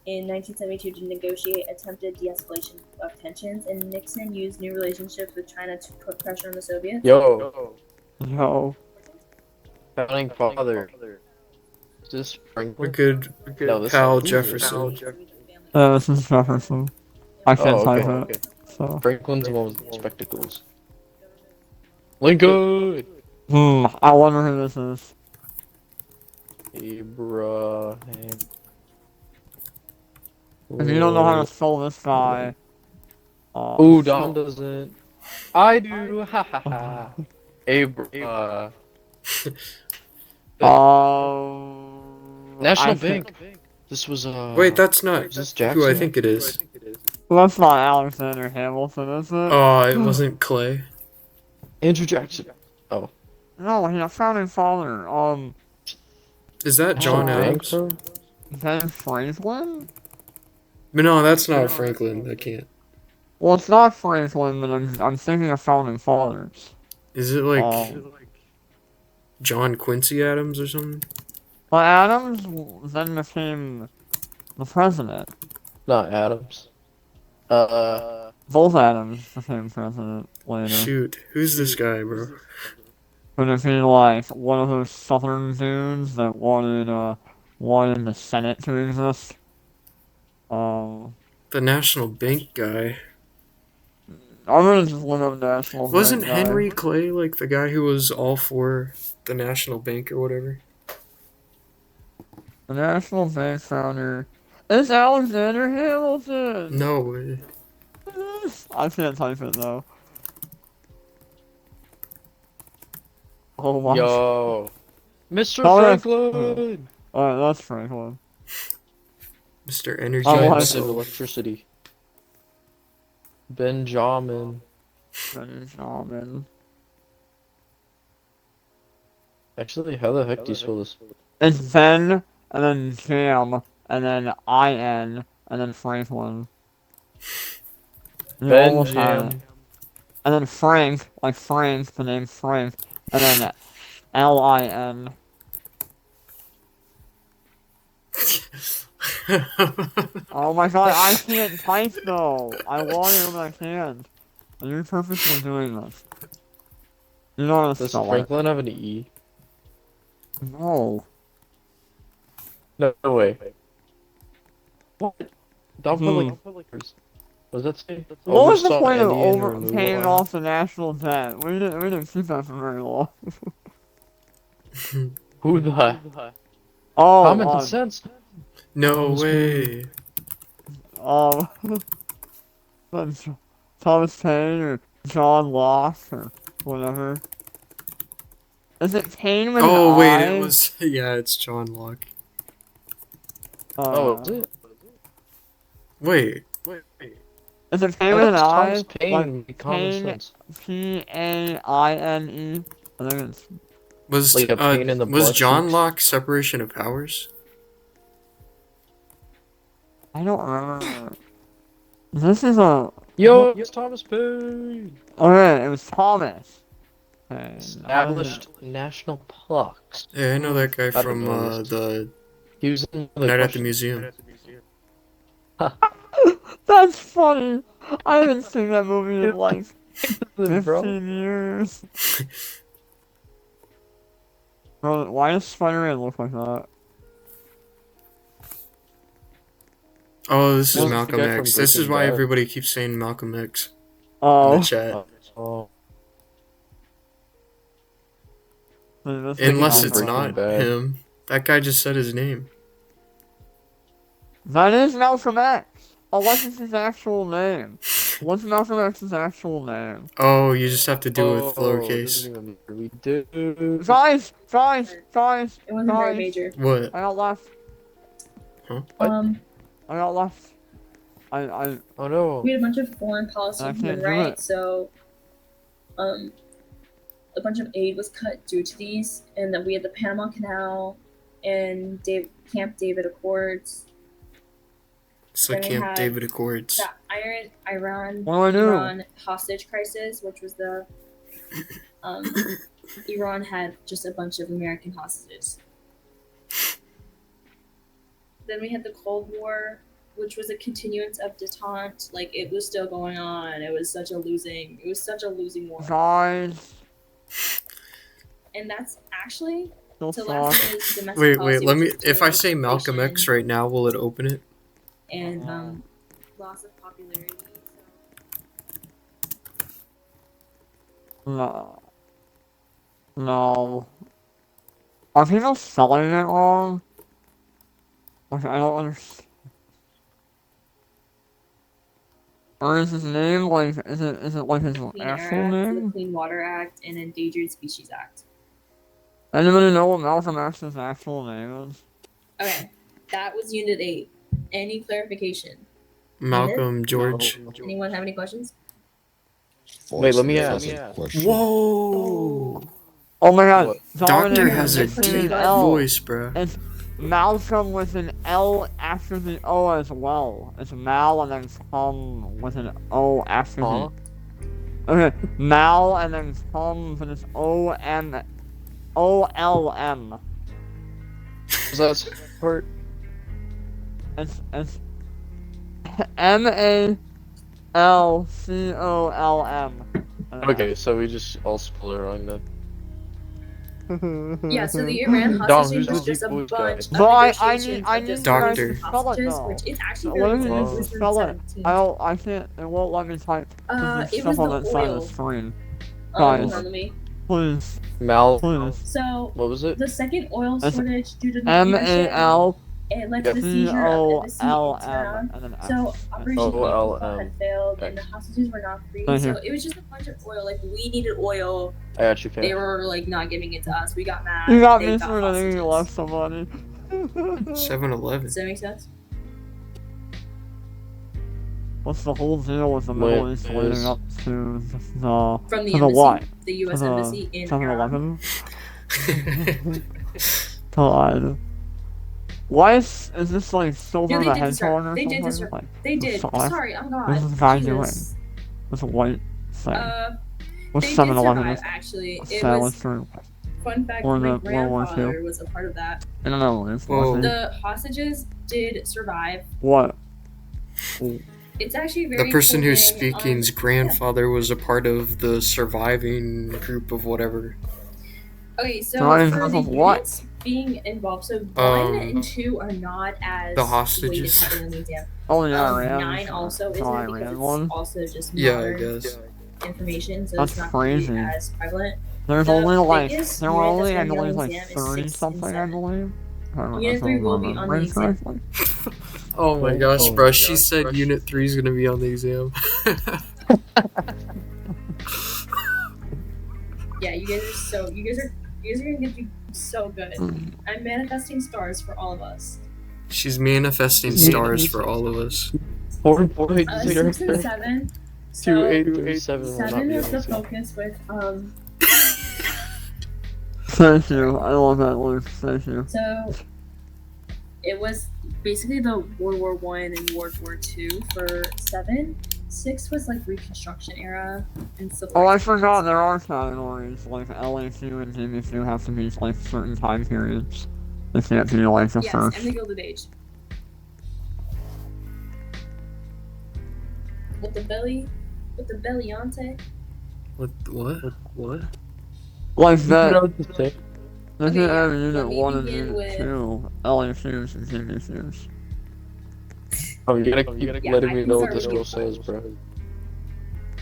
in 1972 to negotiate attempted de-escalation of tensions, and Nixon used new relationships with China to put pressure on the Soviets. Yo, Yo. founding father. Is this A Franklin? good No, this pal is Jefferson. This is Jefferson. I can't Oh, type okay. it, so. Franklin's the one with the spectacles. Lincoln! I wonder who this is. Abraham. If you don't know how to spell this guy, Ooh, Dom doesn't. I do. Ha ha ha. National I Bank. This was Wait, that's not is this who I Jackson? think it is. That's not Alexander Hamilton, is it? Oh, it wasn't Clay. Andrew Jackson. Oh. No, he's a founding father. Is that John Adams? Ben Franklin? But no, that's not Franklin. I can't. Well, it's not Franklin, but I'm thinking of founding fathers. Is it like John Quincy Adams or something? But Adams then became the president. Not Adams. Both Adams became president later. Shoot, who's this guy, bro? Could it be like one of those southern dudes that wanted the Senate to exist? The National Bank guy. I'm gonna just look up National Wasn't Bank guy. Henry Clay like the guy who was all for the National Bank or whatever? The National Bank founder is Alexander Hamilton! No way. I can't type it though. Oh my. Yo, Mr. Oh, that's- Franklin, Alright, that's Franklin. Mr. Energy Oh, giant my. of himself. electricity. Benjamin. Benjamin. Actually, how the heck do you spell this? It's Ben, and then Jam, and then I-N, and then Franklin. You almost had it. Benjam. And then Frank, like Frank, the name Frank, and then L-I-N. Oh my god, I can't type though! I want it, but I can't. And you're purposely doing this. You know how to Does spell it. Franklin have an E? No. No way. What? Don't Hmm. put like. What does that say? What was the Oversaw point of Indian over removal paying act. off the national debt? We didn't keep that for very long. Who the? Oh, Common sense. No Thomas way. that's Thomas Paine or John Locke or whatever. Is it Paine with Oh an wait, I? it was yeah, it's John Locke. Oh, is it? Wait. Is it I Paine with an thought I? Thomas Paine made common Paine- sense. P-A-I-N-E. I think it's... Was Like a pain in the was butt John cheeks? Locke separation of powers? I don't remember. This is a... Yo, it's Thomas Paine. Okay, it was Thomas. Okay, Established national plugs. Yeah, I know that guy don't from know this. the He was in the Night at the Museum. That's funny. I haven't seen that movie in like Bro. 15 years. Bro, why does Spider-Man look like that? Oh, this is Well, it's the Malcolm guy from X. This is Breaking why Bad. everybody keeps saying Malcolm X in Oh. the chat. Oh, Unless of it's Breaking not Bad. him. That guy just said his name. That is Malcolm X. Unless it's his actual name. What's Malcolm X's actual name? Oh, you just have to do it with this lowercase. isn't even we do. Guys! It wasn't very Guys! major. What? I got left. What? I got left. I Oh no. We had a bunch of foreign policy I and can't human do rights, so a bunch of aid was cut due to these, and then we had the Panama Canal and Camp David Accords, It's like Then we Camp had David Accords. the Iran What do I do? Iran hostage crisis, which was the Iran had just a bunch of American hostages. Then we had the Cold War, which was a continuance of detente. Like, it was still going on. It was such a losing war. guys. And that's actually Still to suck. last is domestic Wait, policy, let me. which is If I say Malcolm globalization X right now, will it open it? and loss of popularity. No. No. Are people spelling it wrong? Like, I don't understand. Or is his name like, is it like his Clean actual Air Act, the name? Clean Water Act, and Endangered Species Act. Anybody know what Malcolm X's actual name is? Okay, that was Unit 8. Any clarification? Malcolm George. Anyone have any questions? Wait, let me That's ask. a question. Whoa! Oh my god. What? Dominic, Doctor has a it's an deep L. voice, bruh. It's Malcolm with an L after the O as well. It's Mal and then Tom with an O after Huh? the... Okay, Mal and then Tom with this O-M... O-L-M. Is that part? It's M-A... L-C-O-L-M. Okay, so we just all spelled it wrong then. Yeah, so the Iran Dom, hostage who's was the just a Jewish bunch of guy? But I negotiations need of just you guys Doctor. to spell it hostages, though. which it's actually What very do you simple. mean It was spell it? 2017. I can't, it won't let me type. It Stuff was on the that side of oil. the screen. Hold Guys, on, let me. please, Mal. please. So What was it? the second oil That's shortage due to the leadership, M-A-L-C-O-L-M it led to the seizure of embassy in Tehran. and then X. So Operation O-L-M. Al had failed, and the hostages were not free. Thank So you. it was just a bunch of oil. Like we needed oil. I actually They can't. were like not giving it to us. We got mad. You got they me got through the thing you hostages. left somebody. 7-Eleven. Does that make sense? What's the whole deal with the When Middle East leading is- up to the From the to the embassy, what? the U.S. To the embassy in Iran. 7-Eleven? God. Why is this like Silver No, the they did Hedgehog disrupt. or They did something? disrupt. Like, They did. Sorry. Sorry, I'm God. What's this guy Jesus. with a white thing? What's They did 7-Eleven survive, with actually. It salad was, through? fun fact, Or my the World War grandfather II? was a part of that. I don't know. It's Whoa. nothing. The hostages did survive. What? It's actually very The person cool who's thing, speaking's grandfather was a part of the surviving group of whatever. Okay, so Surviving for group the of what? units being involved, so 1 Um, and 2 are not as the hostages. weighted heavily in the exam. Oh yeah, Iran. 9 also the isn't Iran because it's one. also just Yeah, I modern guess. information, so That's it's not crazy. really as prevalent. There's The only like biggest there were unit only I that's gonna believe be on like the exam is 30 6 and something I 7. believe. Unit 3 will be on the exam. Oh my Oh, gosh, oh bro. my She gosh, said bro. Unit 3 is gonna be on the exam. Yeah, you guys are gonna do so good. I'm manifesting stars for all of us. She's manifesting stars for all of us. 4.0 6 and 7. So 2837 will not 7 be is on the the same. focus with Thank you. I love that word. Thank you. So it was basically the World War One and World War Two for 7. 6 was like Reconstruction era and stuff. Oh, I forgot there are categories like LA2 and GBC have to be like certain time periods. They can't be like the Yes, first. and the Gilded Age. With the bellyante. What? Like that. No, it's the same. This Okay, is yeah, Unit let me 1 and begin Unit with- 2. LA2s and GBCs. Oh, you gotta keep Yeah, letting I me can know what start this with girl you. says, bro.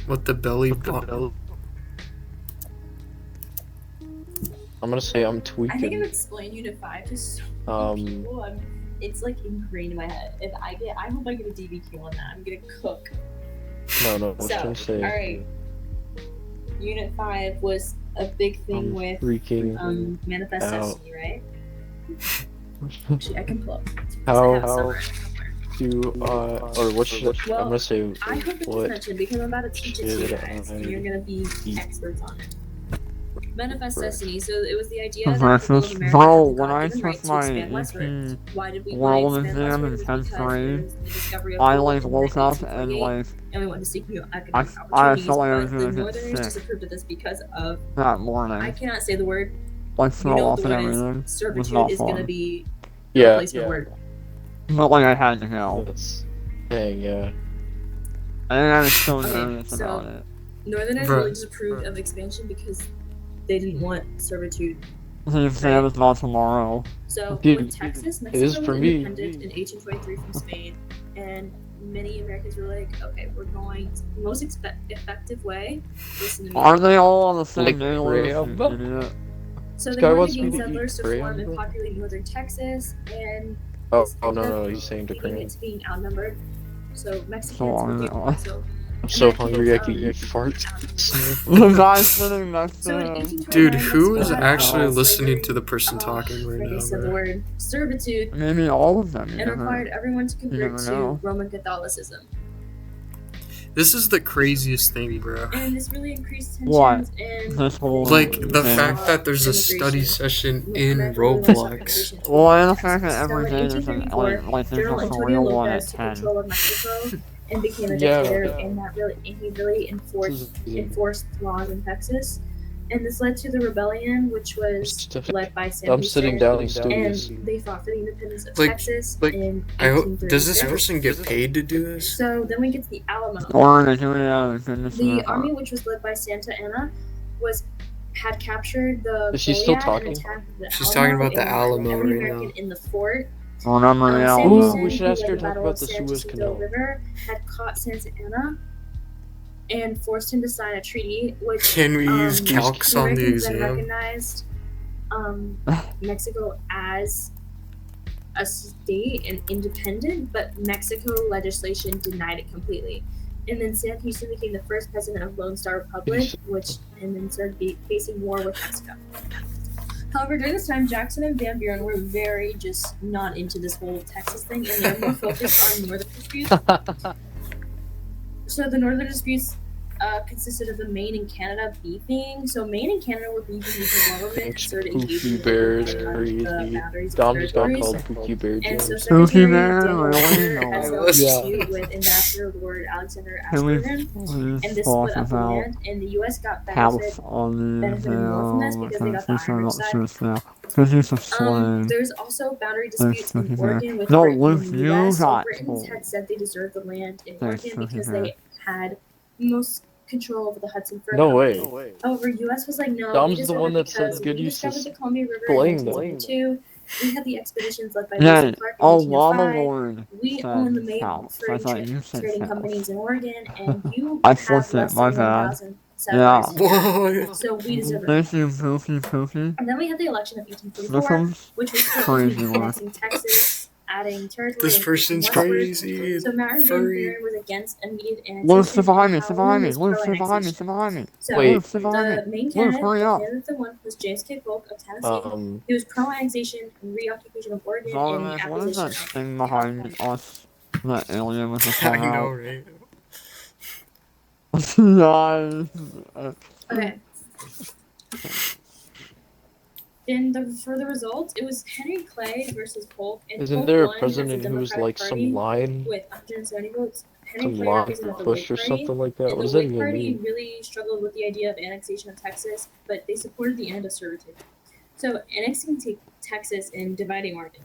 What the belly button? I'm gonna say I'm I think I've tweaking. explained Unit 5 to so many Um, people. It's like ingrained in my head. I hope I get a DBQ on that. I'm gonna cook. no, I was So, trying to say. alright. Unit 5 was a big thing I'm with freaking Manifest out. Destiny, right? Actually, I can pull up. How- I have it somewhere. or what should I'm Well, gonna say I hope it's what attention because I'm about to teach it to you should guys, and I you're gonna be eat? experts on it. Manifest Right. Destiny. So it was the idea that Breakfast. people of America Bro, had the when I God-given right took to my expand westward. AP Why did we World want to expand exam in westward? It was 10th because grade, there was the discovery of I gold like in woke up and 1948, like and we wanted to seek new I economic felt opportunities, like I but was the gonna get Northerners sick disapproved of this because of that I morning. cannot say the word. Like You throw know what off the and word is? everything. Was Servitude not is gonna fun. be the Yeah, replacement word. Not like I had to go. That's dang, yeah. And I was so Okay, nervous so- about it. Northerners Bruh. really disapproved of expansion because they didn't want servitude. The exam is not tomorrow. So Dude, with Texas, it is Mexico for was me. independent in 1823 from Spain, and many Americans were like, "Okay, we're going the most effective way." Listen to me. Aren't they all on the same Like day, Lewis, you Graham? idiot? So This they guy wanted wants to me gain to eat settlers to Graham, form and bro. populate northern Texas, and Oh, this oh no, ended up no, he's saying to leading Graham. it to being outnumbered. So Mexicans So were I'm- capable. So I'm so Americans, hungry I could eat farts. The guy sitting next So to in him. 1829, Dude, who is Mexico actually outlawed listening to slavery. the person talking right Like I now, said the bro? word servitude, Maybe all of them. You and never required everyone to convert never to know. Roman Catholicism. This is the craziest thing, bro. And this really increased tensions What? and This whole Like, the thing. fact that there's a study session in Roblox. Well, and the fact that So every in day there's an 1834, like there's General a Antonio surreal one at Lopez took 10. control of Mexico and became a Yeah. dictator, and he really enforced laws in Texas. And this led to the rebellion, which was Stiff- led by Sam I'm sitting Houston, down in studios. and they fought for the independence of Like- Texas like, in I hope. Does this 1836. person get paid to do this? So then we get to the Alamo. Or they do it out of the goodness of The their army, heart. which was led by Santa Anna, had captured the Is she still Goliad talking? and attacked the She's Alamo talking about the and Alamo every right American now. in the fort. Remember the Sam Ooh, Houston, we should who ask her led to the talk Battle about of the San Suez Jacinto Canal. River, had caught Santa Anna and forced him to sign a treaty, which Can we use the calcs on the Americans then exam? recognized Mexico as a state and independent, but Mexico legislation denied it completely. And then Sam Houston became the first president of Lone Star Republic, and then started facing war with Mexico. However, during this time, Jackson and Van Buren were very just not into this whole Texas thing, and they were more focused on northern disputes. So the northern disputes consisted of the Maine and Canada beefing. So Maine and Canada were beefing with the government and started engaging Pookie bears, in the crazy. boundaries of Dom just got territories. called Pookie Bear And so James. Secretary Bear, Daniel really? Webster had No. settled a Yeah. dispute with Ambassador Lord Alexander Can we Ashburn, please and this talk split up the about land, and the U.S. got house benefit. on the benefited more from this because they got the Iron Ridge side. Because he's a slave. There's also boundary Thanks, disputes in Cookie Oregon with No, Britain Luke, and the you U.S. So got Britons told. had said they deserved the land in Thanks, Oregon Cookie because Bear. they had most control over the Hudson Fur No Company. way. However, U.S. was like, no, Dom's we the deserve one it that said because good we use discovered is the Columbia River playing in them. 1922. We had the expeditions led by Yeah, Wilson Clark in oh, Llama 1905. Lord We own the said main house. I fur thought you said trading house. companies in Oregon, and you I have flipped it, less my than bad. 1,000 settlers here. What? So we deserve it. Thank you, Pookie. And then we had the election of This 1844, one's which was split crazy between work. annexing Texas, adding territory, This and person's taking westward. crazy. So Martin Van Furry. Buren was against immediate annexation. Luke, sit behind me, and sit Howland behind me. was Luke, sit behind me, pro-annexation. sit behind me. So Wait. Luke, sit behind the me. main Luke, candidate, hurry the up. candidate that won, was James K. Polk of Tennessee. He was pro-annexation and reoccupation of Oregon and the Zonovan, what is acquisition that of thing behind California. us? That alien with the I tongue know, out. right? Nice. Okay. For the results, it was Henry Clay versus Polk, and Isn't Polk there a won as president the who's Democratic like Party some line? with 170 votes. Henry Some Clay line represented for the push Whig or Party, something like that? and What does the that Whig even Party mean? really struggled with the idea of annexation of Texas, but they supported the end of servitude. So annexing Texas and dividing Oregon.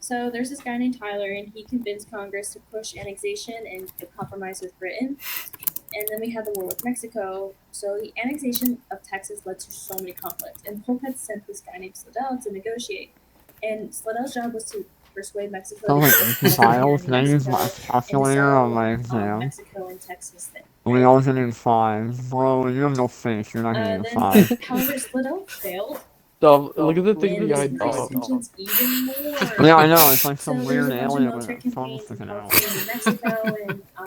So there's this guy named Tyler, and he convinced Congress to push annexation and a compromise with Britain. And then we had the war with Mexico. So the annexation of Texas led to so many conflicts. And Polk had sent this guy named Slidell to negotiate. And Slidell's job was to persuade Mexico Sounds to like give AP files. New Can I use my Mexico and to calculator on my sell exam? Mexico and Texas thing. We all getting 5s. Bro, you have no face. You're not getting a Then, 5. however, Slidell failed. Dom, look at the thing And behind increased Dom. tensions even more. Yeah, I know. It's like So some there was weird a bunch of alien military with a tongue campaigns in sticking out. California, New Mexico,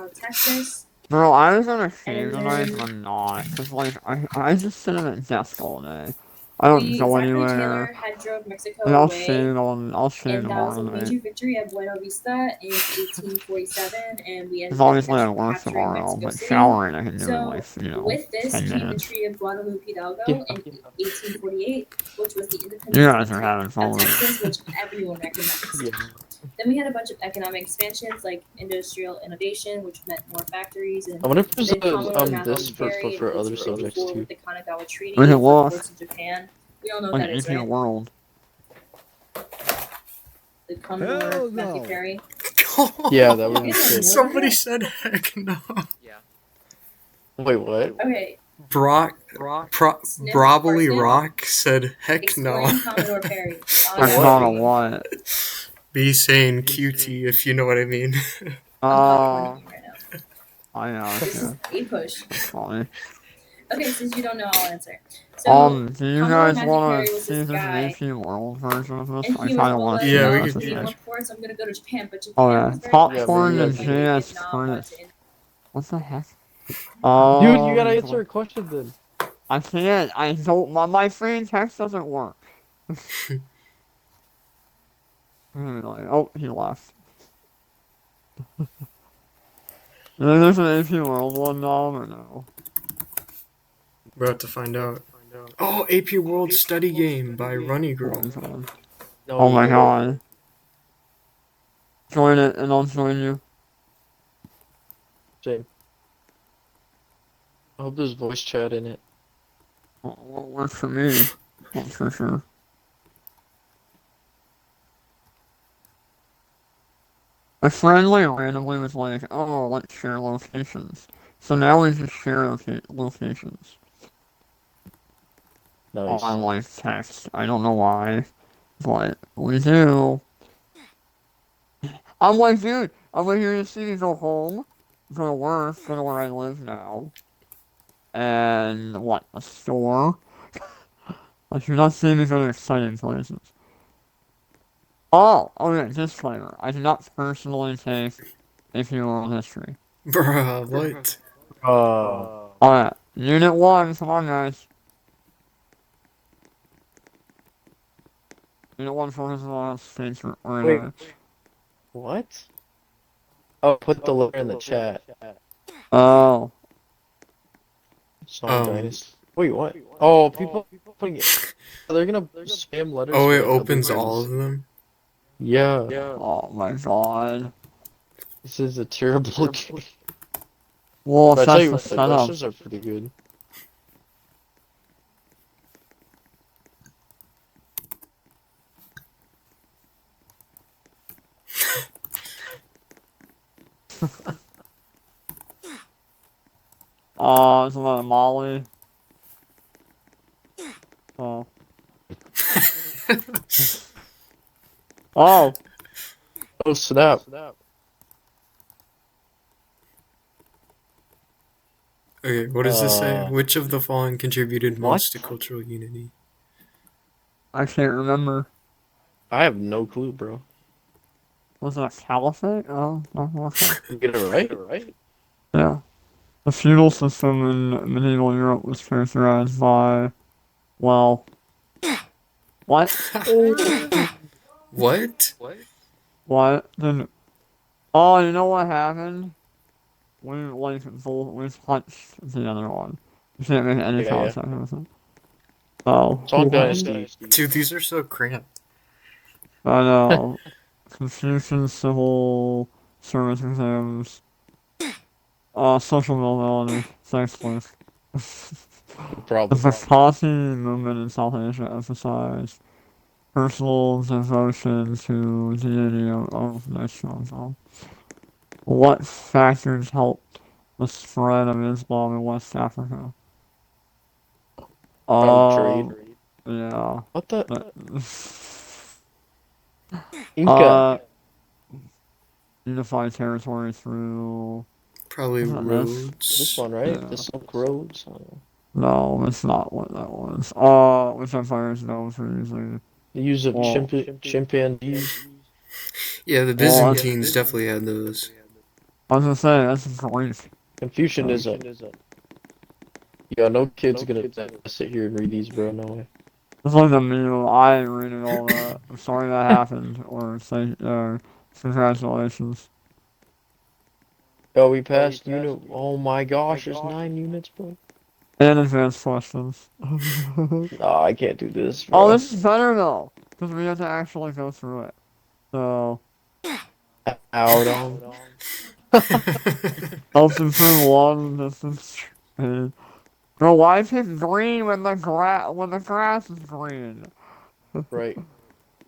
and Texas. Bro, I was gonna shave And tonight, then- but I'm not. Cause like, I just sit at a desk all day. I don't go Zachary anywhere. Taylor had drove Mexico And I'll away, shave I'll shave and that was tomorrow a major night. victory at Buena Vista in 1847, and we ended Cause up obviously I work capturing tomorrow, Mexico but City. showering I can do in So, like, with this 10 came the minutes. Treaty of Guadalupe Hidalgo Yeah. in 1848, which was the independence You guys are having fun of with it. Texas, which everyone recognized. Yeah. Then we had a bunch of economic expansions like industrial innovation, which meant more factories, and I wonder if there's then Commodore this for Matthew Perry in other subjects 1854 too. with the Kanagawa Treaty Look at for Wolf. ports in Japan. We all know what Like that is, AP right? World. The Commodore Hell Matthew no. Perry. Yeah, that would be You guys sick. know Somebody that? said heck no. Wait, what? Okay, Brobbly Rock said heck no. explain Commodore Perry. That's not a what. Be saying QT if you know what I mean. I'm talking right now. I know, This is yeah. APUSH. That's funny. Okay, since you don't know, I'll answer. So, Do you Commodore guys Matthew wanna Perry was see this this guy, AP World version of this? and I he was kinda well, wanna like, see Yeah, we that could with do you that. guys. for, so I'm gonna go to Japan, but Japan Oh yeah, was very popcorn Yeah, and but we like, JS Vietnam, furnace. but in- What the heck? Dude, you gotta answer a question then. I can't. I don't. My free text doesn't work. Oh, he left. There's an AP World one now or no? We're about to find out. Oh, AP World Study Game by Runny Girl. No, Oh my yeah. god. Join it and I'll join you. Same. I hope there's voice chat in it. What works for me? That's for sure. A friendly randomly was like, oh, let's share locations. So now we just share locations Nice. on like text. I don't know why, but we do. I'm like, dude, I'm like, here to see me go home, go to work, go to where I live now, and what, a store? Like, you're not seeing me go to exciting places. Oh, okay, disclaimer. I do not personally take AP World History. Bruh, what? Alright, Unit 1, come on, guys. Unit 1 focuses on states or Wait, in what? Oh, put the link in the chat. Oh, Song Dynasty. Wait, what? Oh, people putting it. They're gonna spam letters Oh, for it like other opens all things. of them? Yeah, oh my god. this is a terrible game. Well, if But I tell that's you the what, the setup. questions are pretty good. It's about Molly. Oh. Oh, Oh snap! Okay, what does this say? Which of the following contributed What? most to cultural unity? I can't remember. I have no clue, bro. Was it a caliphate? Oh, okay. You get it right? Yeah. The feudal system in medieval Europe was characterized by, well, what? What? What? Then, oh, you know what happened? We punched the other one. You can't make any Yeah. contact with it. Oh, Song who has- Dynasty. Dude, these are so cramped. I know. Confucian civil service exams. Social mobility. Thanks, please. No The problem. Vakati movement in South Asia emphasized personal devotion to deity of nationalism. What factors helped the spread of Islam in West Africa? Probably trade. Yeah. What the? But- Inca. Unified territory through. Probably Isn't it this? This roads. one, right? Yeah. The Silk Roads. No, that's not what that was. Which empires known for using. The use of Well- chimpanzees. Yeah, the Well, Byzantines definitely had those. I was gonna say, that's Greek. Confucianism. Yeah, no kid's gonna sit here and read these, bro. No way. It's like the meme, I ain't reading all that. I'm sorry that happened. Or say, congratulations. Oh, we passed unit. Oh my gosh, there's 9 units, bro. And advanced questions. No, I can't do this, bro. Oh, this is better though. Because we have to actually go through it. So, Out on. helps improve long distance trade. Bro, why pick green when the grass is green? Right.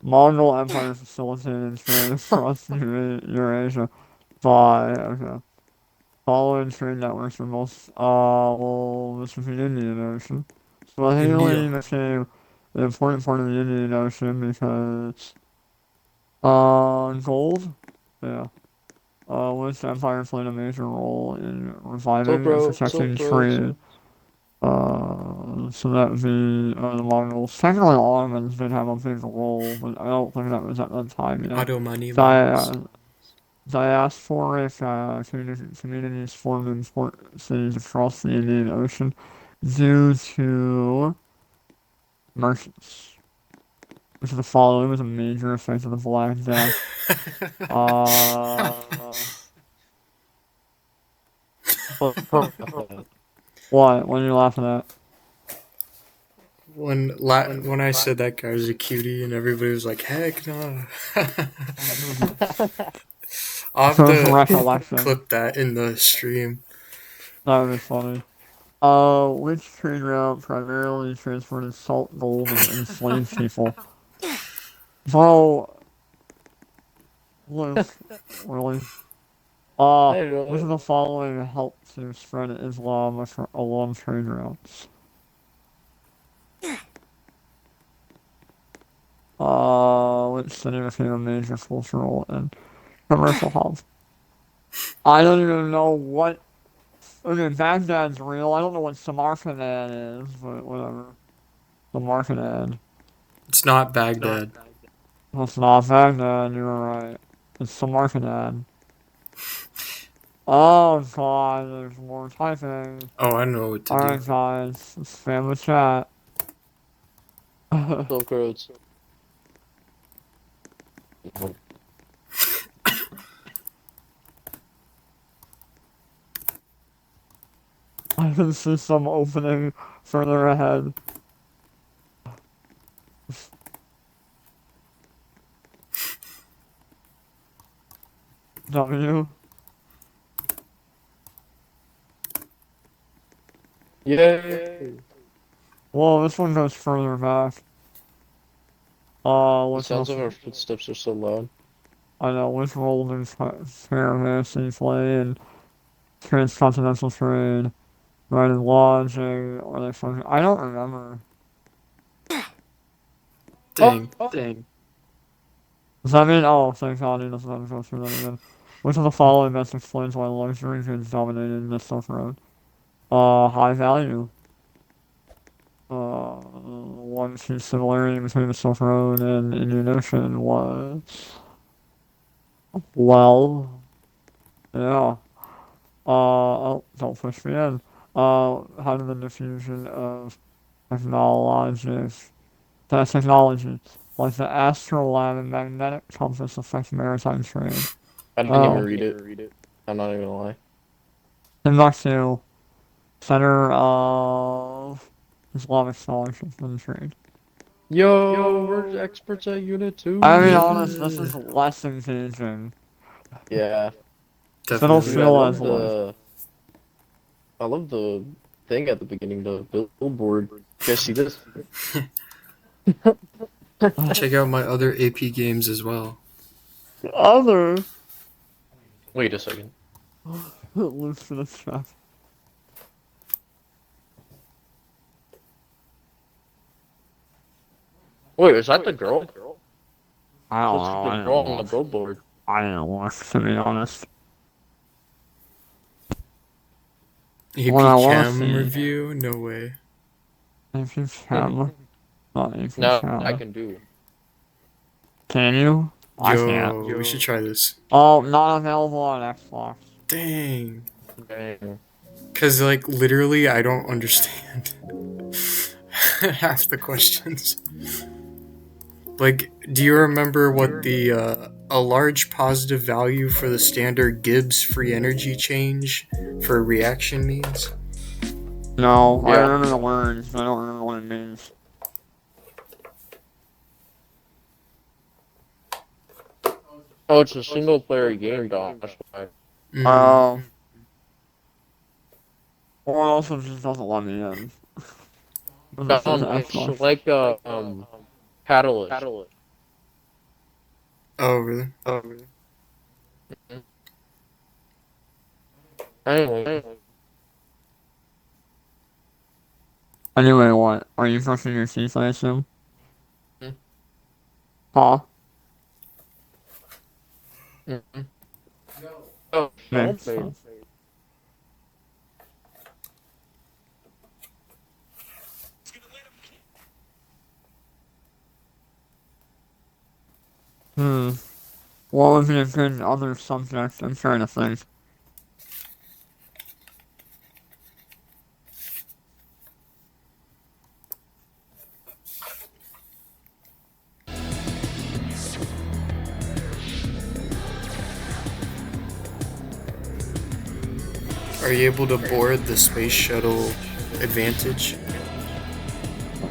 Mongol Empire facilitated trade across Eurasia by, okay. Following trade networks for most, this was the Indian Ocean. Swahili India. became an important part of the Indian Ocean because, gold? Yeah. Which empire played a major role in reviving and protecting trade. So that would be the Mongols. Technically, Ottomans did have a big role, but I don't think that was at that time yet. Ottomani Diasporic communities formed in port cities across the Indian Ocean due to merchants. Which the following was a major effect of the Black Death. What? What are you laughing at? When I said that guy was a cutie and everybody was like, heck no. I'll have to Recollection. clip that in the stream. That would be funny. Which trade route primarily transported salt, gold, and enslaved people? So, really? I don't Which of know. the following helped to spread Islam along trade routes? Which city became a major cultural and commercial hub? I don't even know what. Okay, Baghdad's real. I don't know what Samarkand is, but whatever. Samarkand. It's not Baghdad. It's not Baghdad, you were right. It's Samarkand. Oh god, there's more typing. Oh, I know what to do. Alright guys, spam the chat. Silk Roads. I can see some opening further ahead. W. Yay! Whoa, this one goes further back. The What's sounds of else? our footsteps are so loud. I know, which role does Paramessi play in transcontinental trade? Right in lodging, or they fucking. I don't remember. Dang. Dang. Does that mean? Oh, thank god he doesn't have to go through that again. Which of the following best explains why luxury goods dominated the Silk Road? High value. One key similarity between the Silk Road and Indian Ocean was. Well. Yeah. Oh, don't push me in. How did the diffusion of technologies, technology, like the astrolabe and magnetic compass affect maritime trade? I didn't even read it. I'm not even gonna lie. Timbuktu, center of Islamic scholarship and trade. Yo, we're experts at Unit 2. I mean, Yeah. honest, this is less engaging. Yeah. So don't Definitely. Dude, I feel love as well. the thing at the beginning, the billboard. You guys see this? Check out my other AP games as well. Other. Wait a second. Loose for the strap. Wait, is that the girl? I don't That's know. the I girl didn't on the watch. billboard. I didn't watch, to be honest. AP What I wanna Chem see. review? No way. AP Chem. Not AP No, Chem. I can do. Can you? I can't. Yo, we should try this. Oh, not available on Xbox. Dang. Dang. Cause like literally I don't understand half the questions. Like, do you remember what the a large positive value for the standard Gibbs free energy change for a reaction means? No, I Yeah. remember the words, but I don't remember what it means. Oh, it's a single player game, Dom. That's why. Mm. Oh. Or it also just doesn't let me in. Because it says It's Xbox. like Catalyst. Oh really? Anyway, Anyway, what? Are you brushing your teeth, I assume? Hmm. Huh? oh, Makes okay. sense. What would be a good other subject? I'm trying to think. Are you able to board the space shuttle Advantage?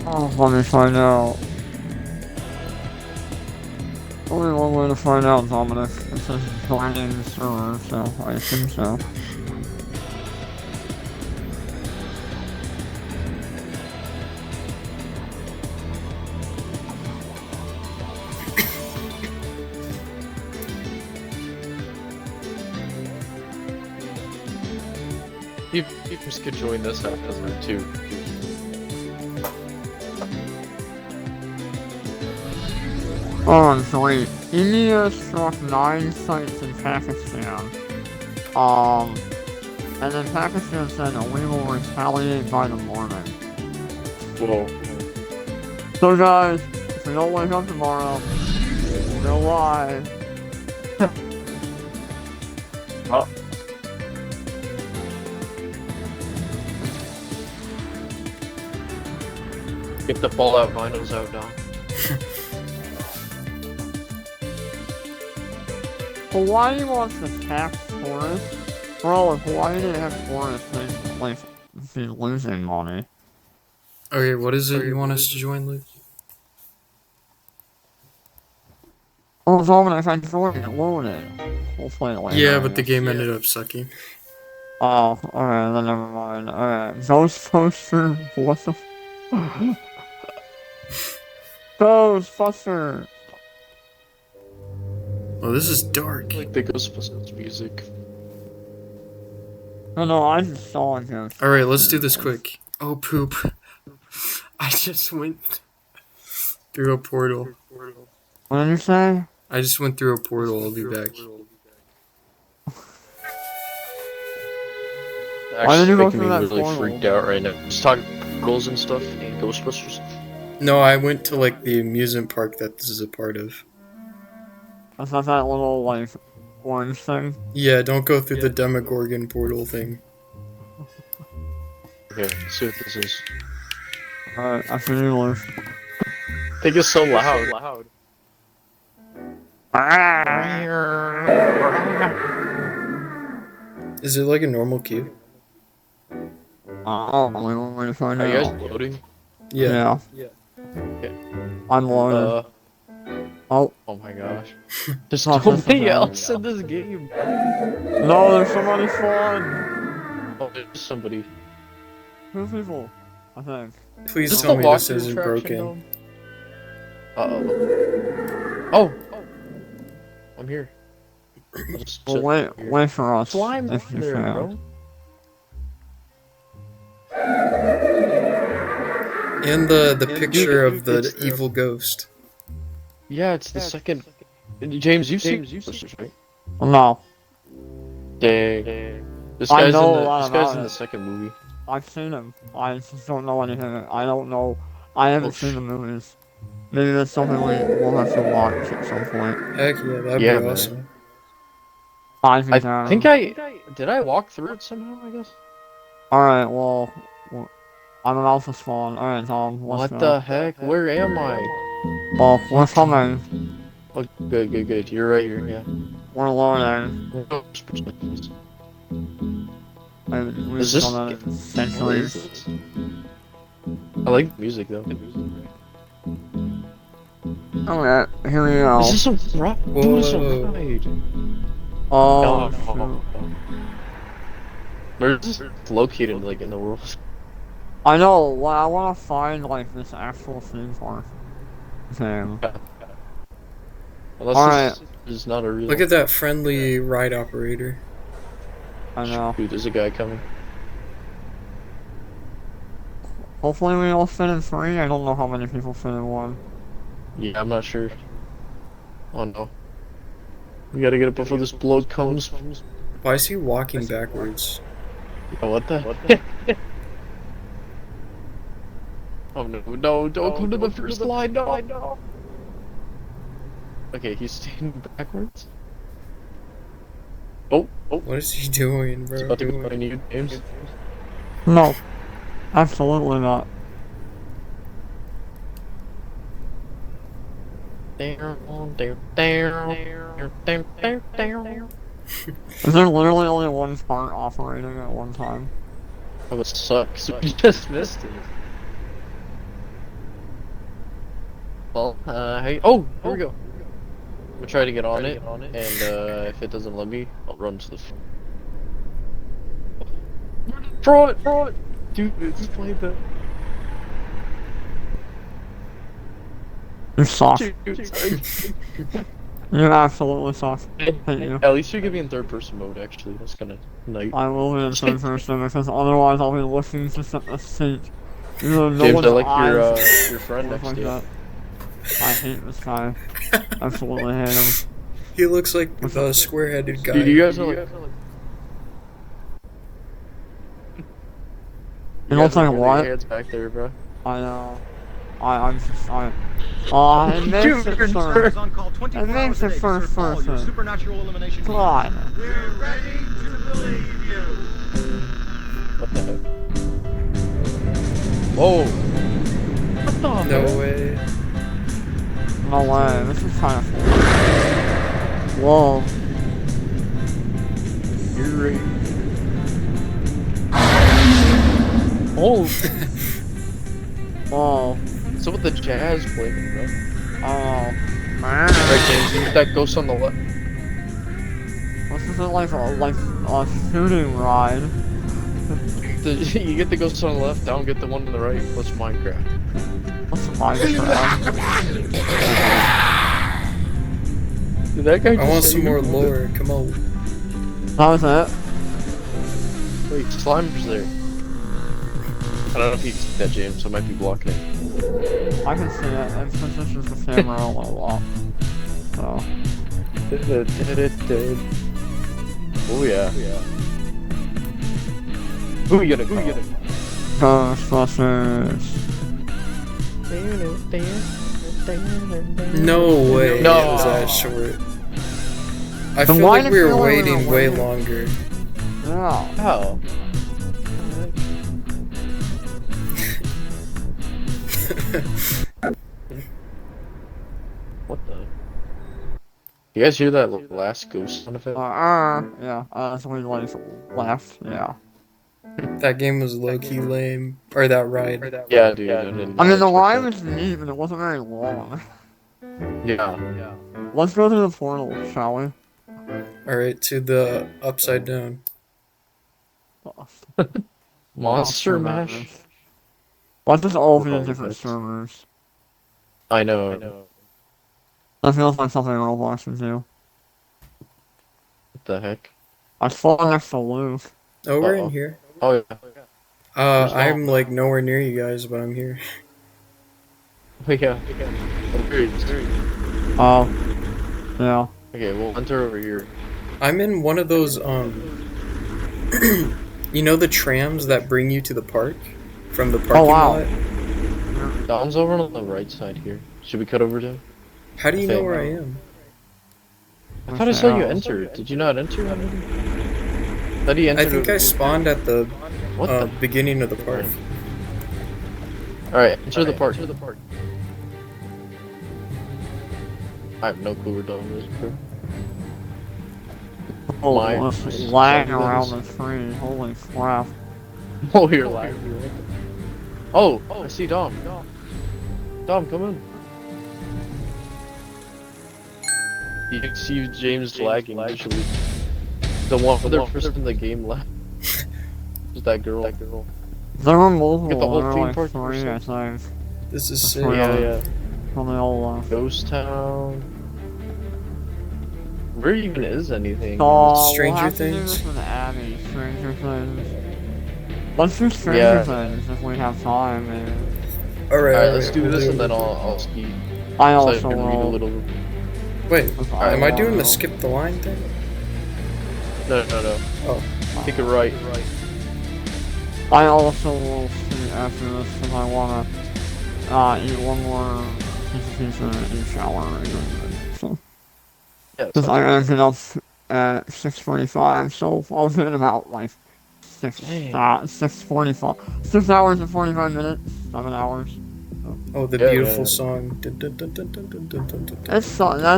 Oh, let me find out. Only one way to find out, Dominic. It says joining the server, so I assume so. You just could join this episode too. Oh, so wait. India struck 9 sites in Pakistan. And then Pakistan said we will retaliate by the morning. Whoa. So guys, if we don't wake up tomorrow, we'll go live. Oh. Get the Fallout vinyls out now. Hawaii wants to tax tourists. Bro, if Hawaii didn't have tourists, they'd like be losing money. Okay, what is it you want us to join, Luke? Oh, Dominic, I joined it loaded. We'll play it later. Yeah, but the game ended up sucking. Oh, alright, then never mind. Alright, Ghostbuster, what the Ghostbuster! Oh, this is dark. I like the Ghostbusters music. No, I just saw it here. Alright, let's do this quick. Oh, poop. I just went through a portal. What did you say? I just went through a portal, I'll be back. Why did you go Making through me that really portal? freaked out right now. Just talking girls and stuff and Ghostbusters. No, I went to like the amusement park that this is a part of. That's not that little, like, orange thing? Yeah, don't go through the Demogorgon portal thing. Okay, let's see what this is. Alright, I see you, Luke. I think it's so loud. Is it like a normal queue? Oh, we want to find Are you guys out. loading? Yeah. Okay. I'm loaded. Oh. Oh my gosh. There's Oh, nobody that's else in this game. No, there's somebody flying! Oh, there's somebody. 2 people, I think. Please Is tell the me this walking isn't attraction broken. though? Oh! I'm here. I'll just Well, sit here. wait for us. Slime if you there, can. bro. And the picture of the evil ghost. Yeah, it's the second. James, you've seen Ghostbusters, right? No, Dang. This I guy's know a in lot this guy's about in the it. second movie. I've seen him. I just don't know anything. I don't know. I haven't seen the movies. Maybe that's something we'll have to watch at some point. Heck yeah, that'd Yeah, be man. awesome. I I think did I walk through it somehow, I guess? Alright, well, I'm about to spawn. Alright, Tom, let's What go. the heck? Where am I? Well, we're coming. Oh, good. You're right here, yeah. We're loading. And we've Is this- done it What is centuries. this? I like the music though. Alright, here we go. Is this a rock? Dude, it's a Whoa. ride. Oh, No. Where is this located, like, in the world? I know. Well, I want to find like this actual theme park thing. Unless Alright. this is not a real... Look at that friendly ride operator. I know. Dude, there's a guy coming. Hopefully we all fit in 3. I don't know how many people fit in 1. Yeah, I'm not sure. Oh no. We gotta get it before this blood comes. Why is he walking backwards? Oh, what the? Oh no, don't come to the first line, no! Okay, he's standing backwards. Oh, What is he doing, it's bro? about to go by new names. No, absolutely not. Is there literally only one part operating at one time? That would suck. So we just missed it. Well, hey, oh, here we go. We'll try to get on it, and if it doesn't let me, I'll run to the front. Throw it! Dude, just play the... You're soft. Dude, sorry. You absolutely suck. Hate you. At least you're gonna be in third person mode, actually. That's kind of nice. I will be in third person because otherwise I'll be looking to set a seat. You know, no James, one's I like eyes your friend look next like to you. that. I hate this guy. Absolutely hate him. He looks like the square-headed guy. Dude, you guys are like. It looks like your what? hands back there, bro. I know. I'm just, it makes it Dude, first. It makes it first person. Supernatural elimination. God. We're ready to believe you. What the heck? Whoa! What the No heck? way. No way. This is kind of cool. Whoa. You're right. Oh! Whoa. So with the jazz playing, bro. Oh. Man. Right, James, you get that ghost on the left. This isn't like a shooting ride. You get the ghost on the left, down get the one on the right, plus Minecraft. What's Minecraft? Did that guy I just want say some more you- lore. Come on. That was it? Wait, Slimer's there. I don't know if you can see that, James, so I might be blocking it. I can see it. It positions the camera a little off. So. Oh yeah. Who you gonna call? Ghostbusters. No way. No. It was that short. I Then feel why like did we you were only waiting wait? way longer. Yeah. How? What the? You guys hear that last ghost sound effect? Yeah. That's when we like left. Yeah. That game was low-key lame. Or that ride. Yeah, dude. I didn't I mean, the expect line that. was neat, but it wasn't very long. Yeah. Let's go to the portal, shall we? Alright, to the upside down. Monster Mash? Let's just all be in Oh, different that's- servers. I know. That feels like something Roblox would do. What the heck? I saw next to Luke. Oh, we're Uh-oh. in here. Oh yeah. I'm like nowhere near you guys, but I'm here. Yeah. Oh. Yeah. Okay, we'll enter over here. I'm in one of those, you know the trams that bring you to the park? From the parking wow. lot? Dom's over on the right side here. Should we cut over to him? How do you know Okay. where I am? I thought I saw you enter. Did you not enter? Thought he I entered think over I here. spawned at the What the? beginning of the park. Alright, enter the park. I have no clue where Dom is, bro. Oh, My- it's lying around the tree. Holy crap. Oh, you're lagging. Oh, I see Dom. Dom, come in. You can see James lagging visually. The one other person in the game lagged. Just that girl. There were multiple. Get the whole there were theme like park three, I think. This is That's sick. right. Yeah. When they all left. Ghost Town. Where even is anything? Oh, Stranger we'll have to do Things? this with Abby. Stranger Things. Let's do Stranger Yeah. Things if we have time, man. Alright, Let's do we'll this it. and then I'll speed. I So I also can read a will. little. Wait, I am I doing will. the skip the line thing? No. Oh. Take it right. I also will see after this because I wanna eat one more piece of pizza and shower regularly. So, Yeah. because I ended up at 6:45, so I was in about like 6:45, 6 hours and 45 minutes, 7 hours. Oh, the Yeah, beautiful yeah. song. Dun, dun, dun, dun, dun, dun, dun, dun, dun. That's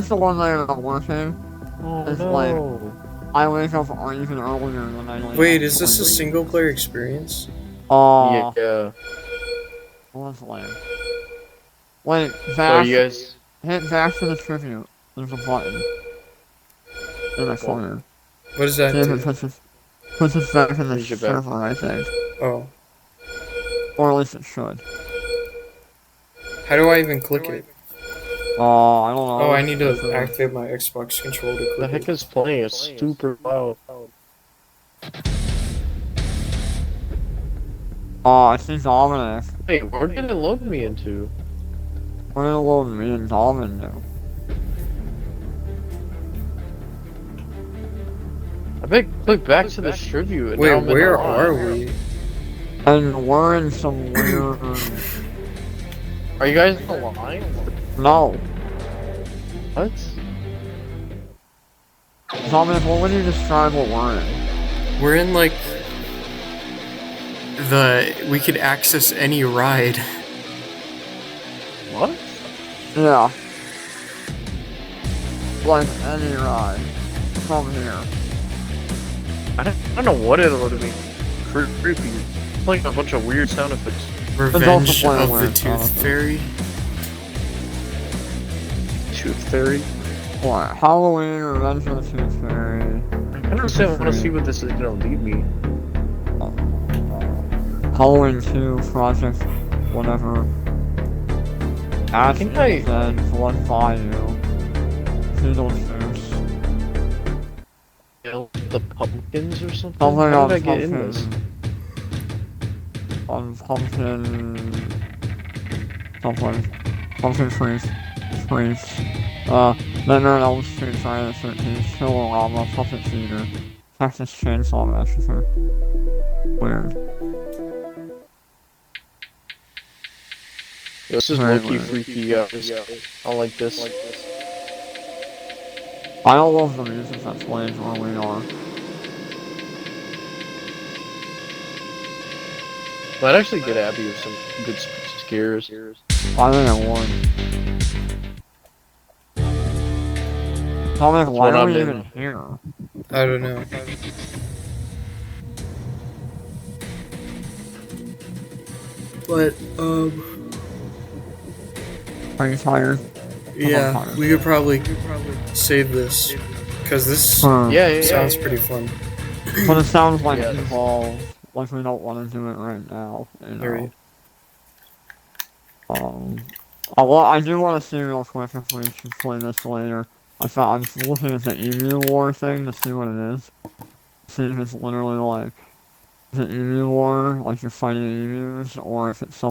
the one that I'm not working. Oh, It's no. like- I wake up even earlier than I like. Wait, is this a single player experience? Oh, Yeah. what's lame? Wait, So back. you guys. Hit back to the tribute. There's a button. In my corner. What does that See if do? it puts us back in the Brings you back. server, I think. Oh. Or at least it should. How do I even click it? I don't know. Oh, I need to activate my Xbox controller The quickly. heck is playing? It's super loud. I see Dominic. Wait, where did it load me into? What did it load me and Dominic do? I click back to the stream view and now Wait, I'm in the where line. are we? And we're in some weird... Are you guys in the line? No. What? Dominic, what would you describe what we're in? We're in like we could access any ride. What? Yeah. Like any ride. From here. I don't know what it loaded me. Creepy. It's like a bunch of weird sound effects. Revenge playing of the weird, Tooth honestly. Fairy. Tooth Fairy. What? Halloween, Revenge of the Tooth Fairy. I don't understand. I want to see what this is gonna lead me. Halloween 2, Project, whatever. Ash think is dead, Blood Bayou. Beetlejuice. Kill the pumpkins or something? Something How on did I get in this? Pumpkin... Pumpkin Freeze. Nightmare on Elm Street, Friday the 13th, Chillerama, Puppet Theater, Texas Chainsaw Massacre. Weird. This is Very low-key weird. freaky. I don't like this. I don't love the music that's playing where we are. Might actually get Abby with some good scares. I think I would. Dominic, why what are I'm we in. even here? I don't know. But Are you tired? yeah, we could probably save this because this Yeah. sounds pretty fun. But it sounds like Yeah. involved. Like we don't want to do it right now. You know? Alright. I do want to see real quick if we should play this later. I'm looking at the Emu War thing to see what it is. See if it's literally like the Emu War, like you're fighting emus, or if it's something